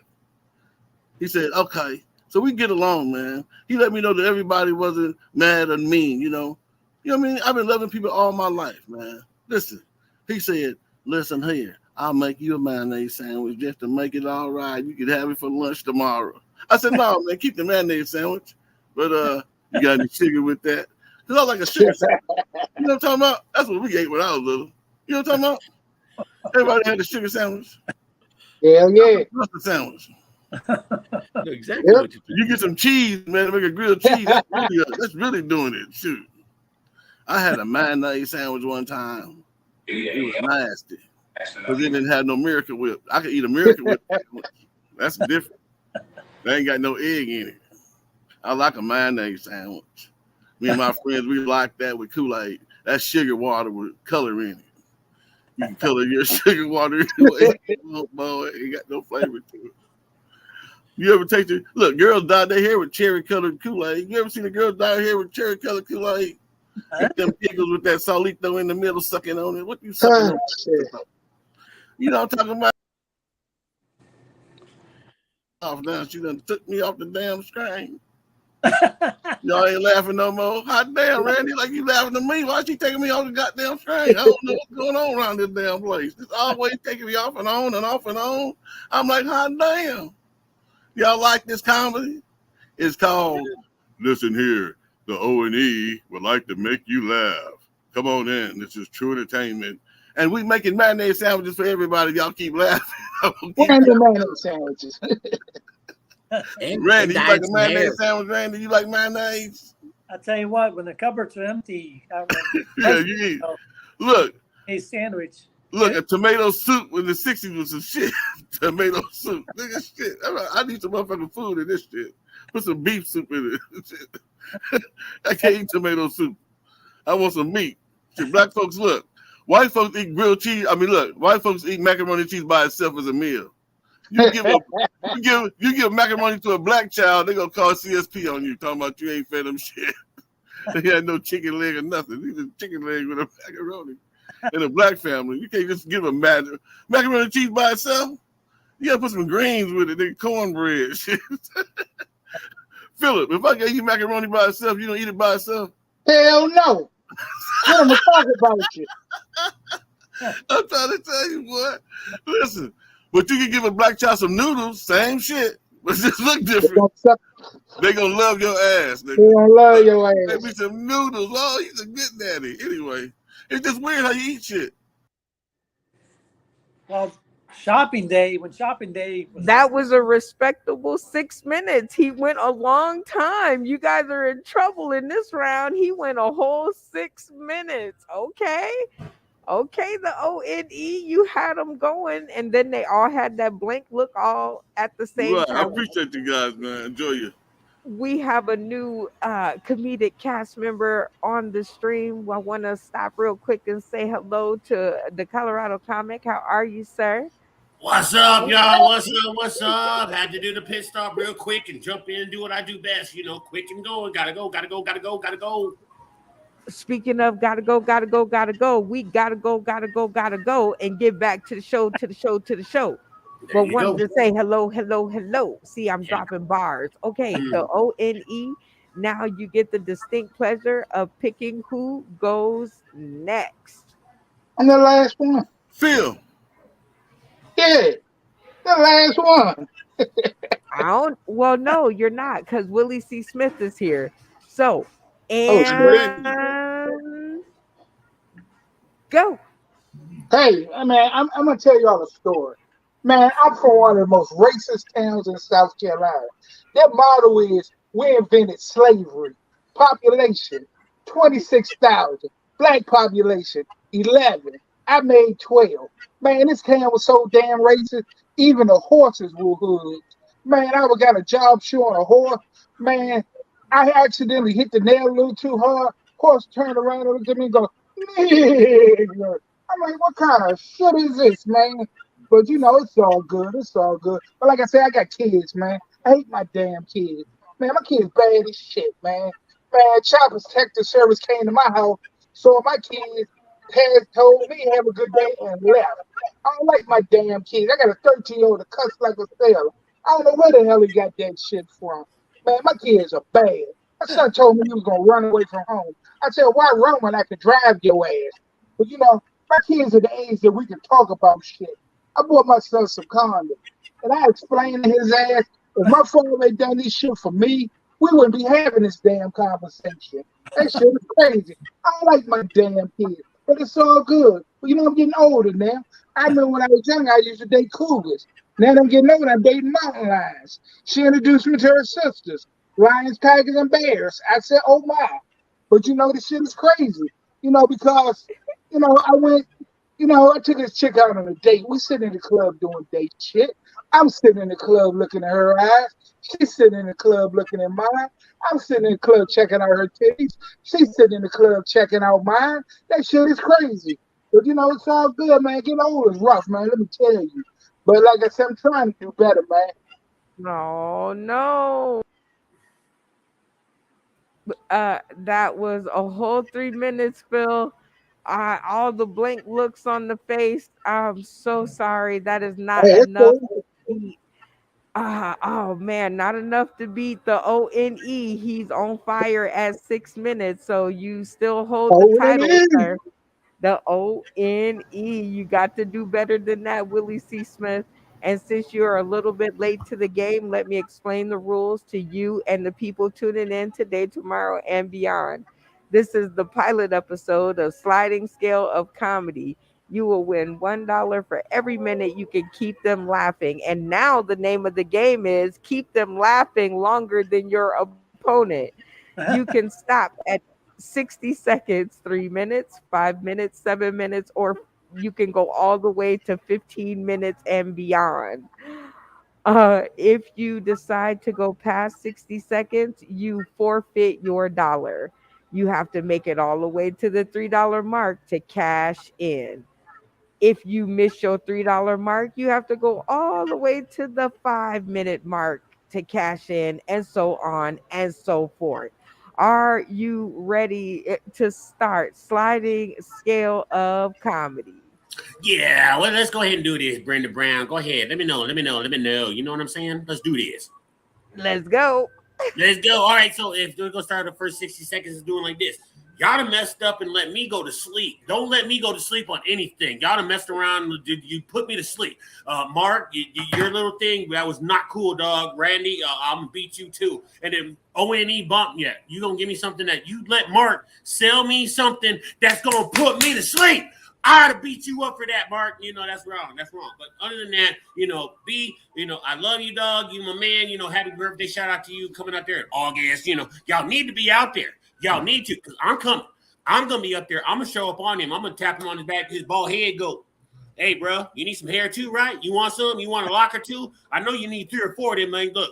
He said, okay. So we get along, man. He let me know that everybody wasn't mad or mean, You know what I mean? I've been loving people all my life, man. Listen, he said, listen here. I'll make you a mayonnaise sandwich just to make it all right. You could have it for lunch tomorrow. I said, no, man, keep the mayonnaise sandwich. But you got any sugar with that? Because I like a sugar sandwich. You know what I'm talking about? That's what we ate when I was little. You know what I'm talking about? Everybody had a sugar sandwich. Hell yeah. What's the sandwich? Know exactly what you're You get some cheese, man, to make a grilled cheese. That's really doing it. Shoot. I had a mayonnaise sandwich one time. It was nasty. Because it didn't have no Miracle Whip. I could eat a Miracle Whip sandwich. That's different. They ain't got no egg in it. I like a mayonnaise sandwich. Me and my friends, we like that with Kool-Aid. That's sugar water with color in it. You can color your sugar water in your egg. Oh, boy, it ain't got no flavor to it. You ever taste it? Look, girls dye their hair with cherry-colored Kool-Aid. You ever seen a girl dye her hair with cherry-colored Kool-Aid? Get them pickles with that solito in the middle sucking on it. What you sucking on? You know what I'm talking about? Off now, she done took me off the damn screen. Y'all ain't laughing no more. Hot damn, Randy, like you laughing at me. Why she taking me off the goddamn train? I don't know what's going on around this damn place. It's always taking me off and on and off and on. I'm like, hot damn. Y'all like this comedy? It's called Listen Here. The O&E would like to make you laugh. Come on in. This is true entertainment. And we making marinade sandwiches for everybody. Y'all keep laughing. Random mayonnaise sandwiches. And Randy, you like dyed a some mayonnaise hair. sandwich, Randy? You like mayonnaise? I tell you what, when the cupboards are empty, Yeah, you eat. Look, a sandwich. look, a tomato soup in the 60s was some shit. Tomato soup. Nigga, shit. I need some motherfucking food in this shit. Put some beef soup in it. I can't eat tomato soup. I want some meat. See, black folks, look. White folks eat grilled cheese. I mean, look, white folks eat macaroni and cheese by itself as a meal. You give a you give macaroni to a black child, they gonna call CSP on you, talking about you ain't fed them shit. They had no chicken leg or nothing. These are chicken leg with a macaroni. In a black family, you can't just give a macaroni and cheese by itself. You gotta put some greens with it, then cornbread. Shit. Philip, if I gave you macaroni by itself, you don't eat it by itself. Hell no. We don't talk about you. I'm trying to tell you, boy. Listen, but you can give a black child some noodles, same shit, but just look They different. gonna, suck, They gonna love your ass. they Nigga. gonna love your Maybe ass. some noodles. Oh, he's a good daddy. Anyway, it's just weird how you eat shit. Well, shopping day, when shopping day was, That was a respectable 6 minutes. He went a long time. You guys are in trouble in this round. He went a whole 6 minutes. Okay. Okay, the ONE, you had them going, and then they all had that blank look all at the same Right. I time. appreciate you guys, man. Enjoy you. We have a new comedic cast member on the stream. I want to stop real quick and say hello to the Colorado comic. How are you, sir? What's up, y'all? What's up? What's up? Had to do the pit stop real quick and jump in and do what I do best. You know, quick and going. Gotta go, gotta go, gotta go, gotta go. Speaking of gotta go, gotta go, gotta go, we gotta go, gotta go, gotta go, and get back to the show, to the show, to the show. There But you wanted go. to say hello, hello, hello. See, I'm Yeah. dropping bars. Okay, the ONE. Now you get the distinct pleasure of picking who goes next. I'm the last one. Phil. Yeah, the last one. I don't. Well, no, you're not, because Willie C. Smith is here. So, Oh And shit. Randy. and go. Hey, man, I'm gonna tell y'all a story. Man, I'm from one of the most racist towns in South Carolina. Their motto is we invented slavery. Population 26,000. Black population 11. I made 12. Man, this town was so damn racist. Even the horses were hoods. Man, I got a job shoeing a horse. Man, I accidentally hit the nail a little too hard. Horse turned around and looked at me and go, nigga. I'm like, what kind of shit is this, man? But you know, it's all good. It's all good. But like I said, I got kids, man. I hate my damn kids. Man, my kids bad as shit, man. Man, Child Protective Service came to my house, saw my kids, has told me have a good day and left. I don't like my damn kids. I got a 13-year-old that cuss like a sailor. I don't know where the hell he got that shit from. Man, my kids are bad. My son told me he was gonna run away from home. I said, why run when I could drive your ass? But you know, my kids are the age that we can talk about shit. I bought my son some condoms. And I explained to his ass, if my father had done this shit for me, we wouldn't be having this damn conversation. That shit is crazy. I don't like my damn kids, but it's all good. But you know, I'm getting older now. I remember when I was young, I used to date cougars. Now that I'm getting older, I'm dating mountain lions. She introduced me to her sisters, lions, tigers, and bears. I said, oh my. But you know, this shit is crazy. Because I went, I took this chick out on a date. We sitting in the club doing date shit. I'm sitting in the club looking at her eyes. She's sitting in the club looking at mine. I'm sitting in the club checking out her titties. She's sitting in the club checking out mine. That shit is crazy. But it's all good, man. Getting old is rough, man. Let me tell you. But like I said, I'm trying to do better, man. No, no. That was a whole 3 minutes, Phil. All the blank looks on the face. I'm so sorry. That is not Hey, it's enough cool. to beat Oh man, not enough to beat the ONE. He's on fire at 6 minutes, so you still hold the Oh, it title, is. sir. The ONE. You got to do better than that, Willie C. Smith. And since you're a little bit late to the game, let me explain the rules to you and the people tuning in today, tomorrow, and beyond. This is the pilot episode of Sliding Scale of Comedy. You will win $1 for every minute you can keep them laughing. And now the name of the game is keep them laughing longer than your opponent. You can stop at 60 seconds, 3 minutes, 5 minutes, 7 minutes, or you can go all the way to 15 minutes and beyond. If you decide to go past 60 seconds, you forfeit your dollar. You have to make it all the way to the $3 mark to cash in. If you miss your $3 mark, you have to go all the way to the 5 minute mark to cash in, and so on and so forth. Are you ready to start sliding scale of comedy? Yeah, well, let's go ahead and do this, Brenda Brown. Go ahead. Let me know. Let me know. Let me know. You know what I'm saying? Let's do this. Let's go. Let's go. All right. So if we're gonna start the first 60 seconds is doing like this. Y'all done messed up and let me go to sleep. Don't let me go to sleep on anything. Y'all done messed around. You put me to sleep. Mark, your little thing, that was not cool, dog. Randy, I'm gonna beat you too. And then ONE bump, yeah, you gonna give me something that you let Mark sell me something that's gonna put me to sleep. I ought to beat you up for that, Mark. You know, that's wrong. That's wrong. But other than that, I love you, dog. You my man. Happy birthday. Shout out to you coming out there in August. Y'all need to be out there. Y'all need to, because I'm coming. I'm going to be up there. I'm going to show up on him. I'm going to tap him on his back. His bald head go, hey, bro, you need some hair too, right? You want some? You want a locker too? I know you need 3 or 4 of them, man. Look.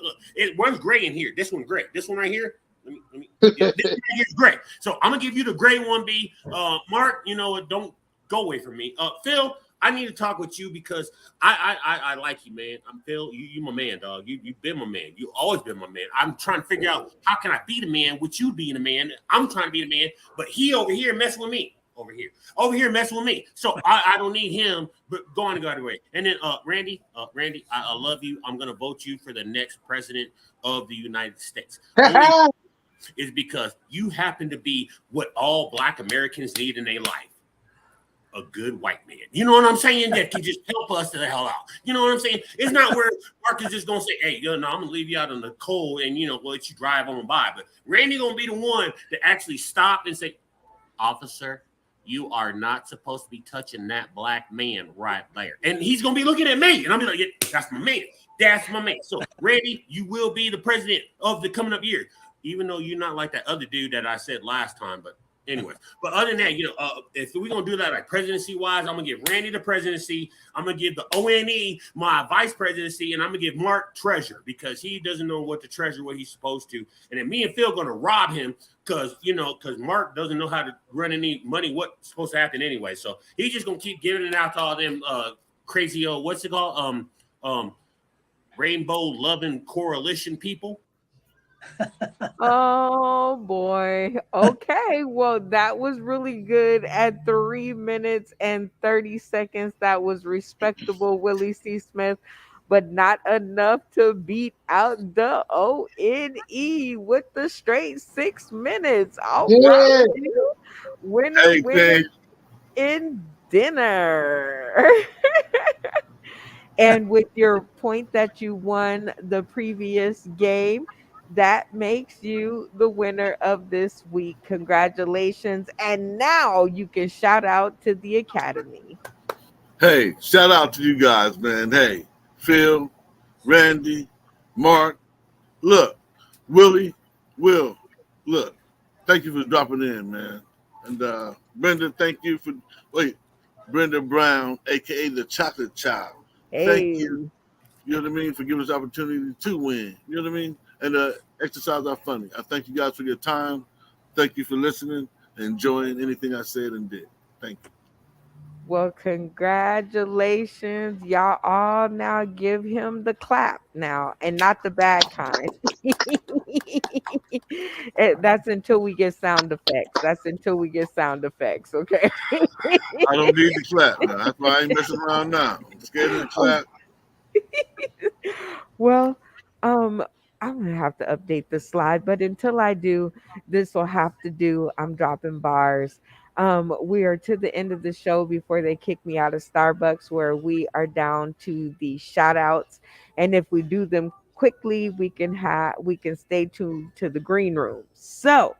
One's gray in here. This one's gray. This one right here. This one right here is gray. So I'm going to give you the gray one, B. Mark, don't go away from me. Phil, I need to talk with you because I like you, man. I'm Phil. You my man, dog. You've been my man. You always been my man. I'm trying to figure out how can I be the man with you being the man. I'm trying to be the man, but he over here messing with me. Over here messing with me. So I don't need him, but go on and go away. And then Randy, I love you. I'm gonna vote you for the next president of the United States. Only is because you happen to be what all Black Americans need in their life. A good white man. You know what I'm saying? That can just help us to the hell out. You know what I'm saying? It's not where Mark is just gonna say, hey, I'm gonna leave you out in the cold and we'll let you drive on by. But Randy gonna be the one to actually stop and say, officer, you are not supposed to be touching that black man right there. And he's gonna be looking at me, and I'm like, yeah, that's my man. That's my man. So Randy, you will be the president of the coming up years, even though you're not like that other dude that I said last time, but anyway, but other than that, if we're gonna do that like presidency wise, I'm gonna give Randy the presidency. I'm gonna give the ONE my vice presidency, and I'm gonna give Mark treasure because he doesn't know what to treasure, what he's supposed to. And then me and Phil gonna rob him because Mark doesn't know how to run any money. What's supposed to happen anyway? So he's just gonna keep giving it out to all them crazy what's it called rainbow loving coalition people. Oh boy. Okay. Well, that was really good at 3 minutes and 30 seconds. That was respectable, Willie C. Smith, but not enough to beat out the ONE with the straight 6 minutes. All right. Yeah. Winner, Hey, winner thank in dinner. And with your point that you won the previous game, that makes you the winner of this week. Congratulations. And now you can shout out to the Academy. Hey, shout out to you guys, man. Hey, Phil, Randy, Mark, look, Willie, Will, look. Thank you for dropping in, man. And Brenda, thank you for Brenda Brown, aka the Chocolate Child. Thank Hey, you. You know what I mean, for giving us the opportunity to win. You know what I mean? And exercise our funny. I thank you guys for your time. Thank you for listening and enjoying anything I said and did. Thank you. well, congratulations. Y'all all now give him the clap now and not the bad kind. That's until we get sound effects. That's until we get sound effects. Okay. I don't need the clap now. That's why I ain't messing around now. I'm scared of the clap. Well, um, I'm gonna have to update the slide, but until I do, this will have to do. I'm dropping bars. We are to the end of the show before they kick me out of Starbucks, where we are down to the shout outs. And if we do them quickly, we can stay tuned to the green room. So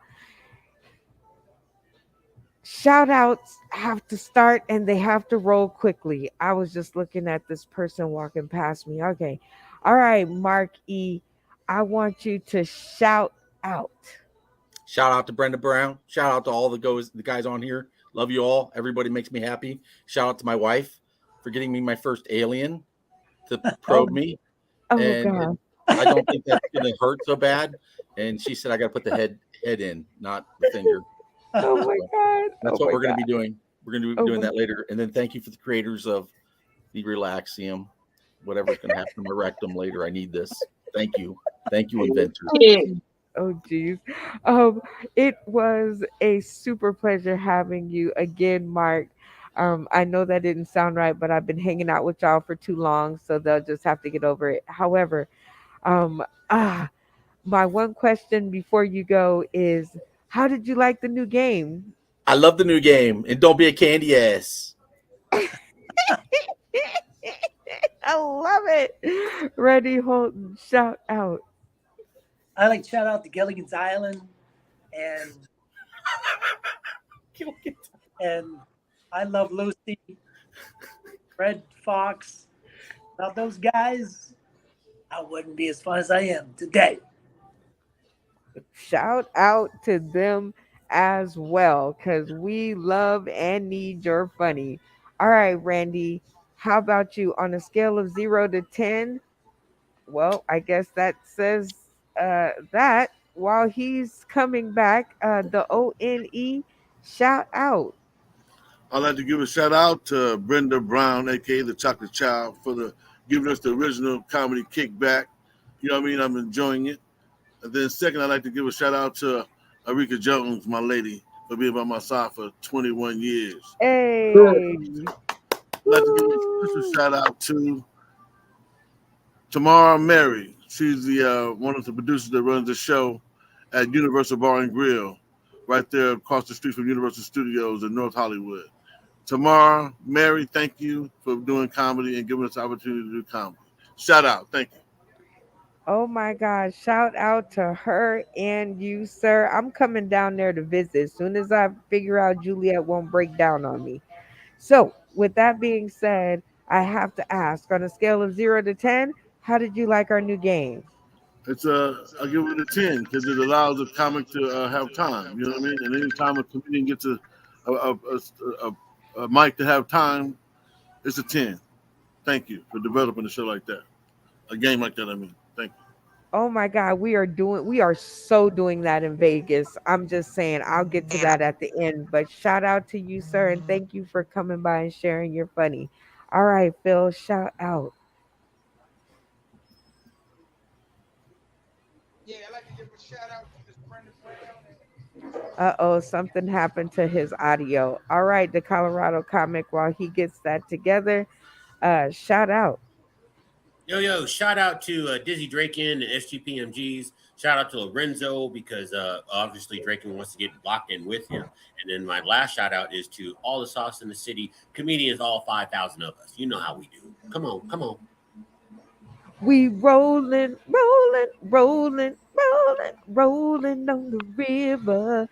shout outs have to start and they have to roll quickly. I was just looking at this person walking past me. Okay. All right, Mark E. I want you to shout out. Shout out to Brenda Brown. Shout out to all the guys on here. Love you all. Everybody makes me happy. Shout out to my wife for getting me my first alien to Oh, probe me, oh and God. I don't think that's gonna hurt so bad. And she said I got to put the head in, not the finger. Oh my So God. that's Oh what my we're going to God. be doing. We're going to be Oh doing my that later. And then thank you for the creators of the Relaxium. Whatever's going to happen to my rectum later, I need this. Thank you, inventors. Oh Yeah. geez. Oh geez. Um, it was a super pleasure having you again, Mark. I know that didn't sound right, but I've been hanging out with y'all for too long, so they'll just have to get over it. However, um, ah, my one question before you go is, how did you like the new game? I love the new game, and don't be a candy ass. I love it. Ready, Holton, shout out. I like to shout out to Gilligan's Island and and I Love Lucy, Red Fox. Without those guys, I wouldn't be as fun as I am today. Shout out to them as well, because we love and need your funny. All right, Randy, how about you on a scale of 0 to 10? Well, I guess that says that while he's coming back, the ONE shout out. I'd like to give a shout out to Brenda Brown, aka the Chocolate Child, for the giving us the original comedy Kickback. You know what I mean? I'm enjoying it. And then second, I'd like to give a shout out to Arika Jones, my lady, for being by my side for 21 years. Good. Hey. I'd like to give a special Woo. shout out to Tamara Mary. She's the one of the producers that runs the show at Universal Bar and Grill, right there across the street from Universal Studios in North Hollywood. Tamara, Mary, thank you for doing comedy and giving us the opportunity to do comedy. Shout out. Thank you. Oh my God. Shout out to her and you, sir. I'm coming down there to visit as soon as I figure out Juliet won't break down on me. So, with that being said, I have to ask on a scale of 0 to 10, how did you like our new game? I'll give it a 10 because it allows the comic to have time. You know what I mean? And anytime a comedian gets a mic to have time, it's a 10. Thank you for developing a show like that. A game like that, I mean. Thank you. Oh my God, we are so doing that in Vegas. I'm just saying, I'll get to that at the end. But shout out to you, sir, and thank you for coming by and sharing your funny. All right, Phil, shout out. Yeah, I'd like to give a shout out to Miss Brenda Brown Uh oh, something happened to his audio. All right, the Colorado comic, while he gets that together, shout out. Yo, shout out to Dizzy Draken and SGPMGs. Shout out to Lorenzo because obviously Draken wants to get locked in with him. And then my last shout out is to all the sauce in the city, comedians, all 5,000 of us. You know how we do. Come on, come on. We rolling, rolling, rolling, rolling, rolling on the river.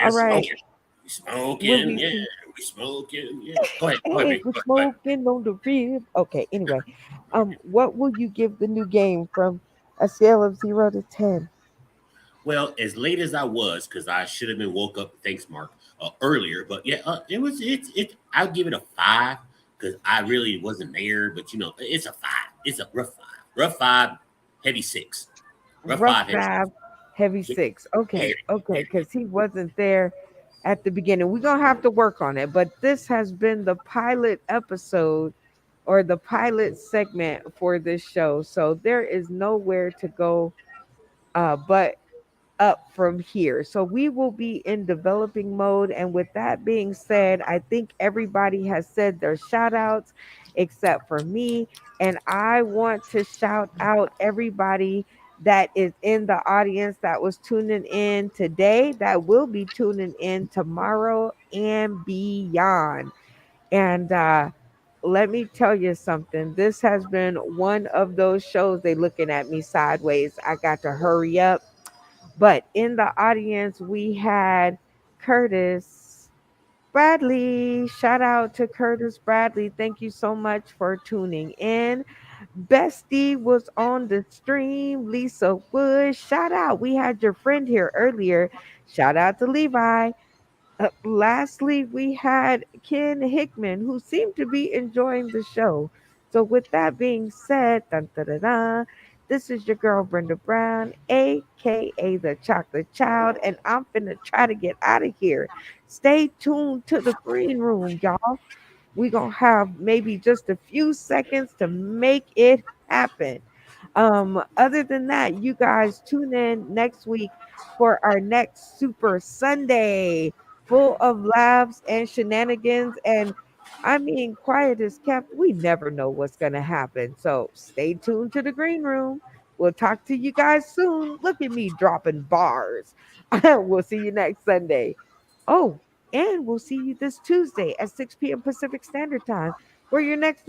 And All right, we will smoking, we yeah, see? we smoking, yeah. Go ahead, Hey, baby. we're Go ahead. smoking on the rib. Okay, anyway, what will you give the new game from a scale of 0 to 10? Well, as late as I was, because I should have been woke up, thanks, Mark, earlier. But yeah, it. I'll give it a 5 because I really wasn't there. But it's a 5. It's a rough 5. Rough 5, heavy 6. Rough Rough 5, heavy 6. five, heavy Yeah, six. yeah, Okay, okay, yeah. because he wasn't there at the beginning. We're gonna have to work on it, but this has been the pilot episode or the pilot segment for this show. So there is nowhere to go but up from here. So we will be in developing mode. And with that being said, I think everybody has said their shout outs. except for me. And I want to shout out everybody that is in the audience that was tuning in today, that will be tuning in tomorrow and beyond. And let me tell you something. This has been one of those shows they looking at me sideways. I got to hurry up. But in the audience, we had Curtis Bradley. Shout out to Curtis Bradley. Thank you so much for tuning in. Bestie was on the stream. Lisa Wood. Shout out. We had your friend here earlier. Shout out to Levi. Lastly, we had Ken Hickman, who seemed to be enjoying the show. So, with that being said, dun, dun, dun, dun, this is your girl Brenda Brown, aka the Chocolate Child, and I'm finna try to get out of here. Stay tuned to the green room, y'all. We're going to have maybe just a few seconds to make it happen. Other than that, you guys tune in next week for our next Super Sunday full of laughs and shenanigans. And I mean, quiet is kept. We never know what's going to happen. So stay tuned to the green room. We'll talk to you guys soon. Look at me dropping bars. We'll see you next Sunday. Oh, and we'll see you this Tuesday at 6 p.m. Pacific Standard Time for your next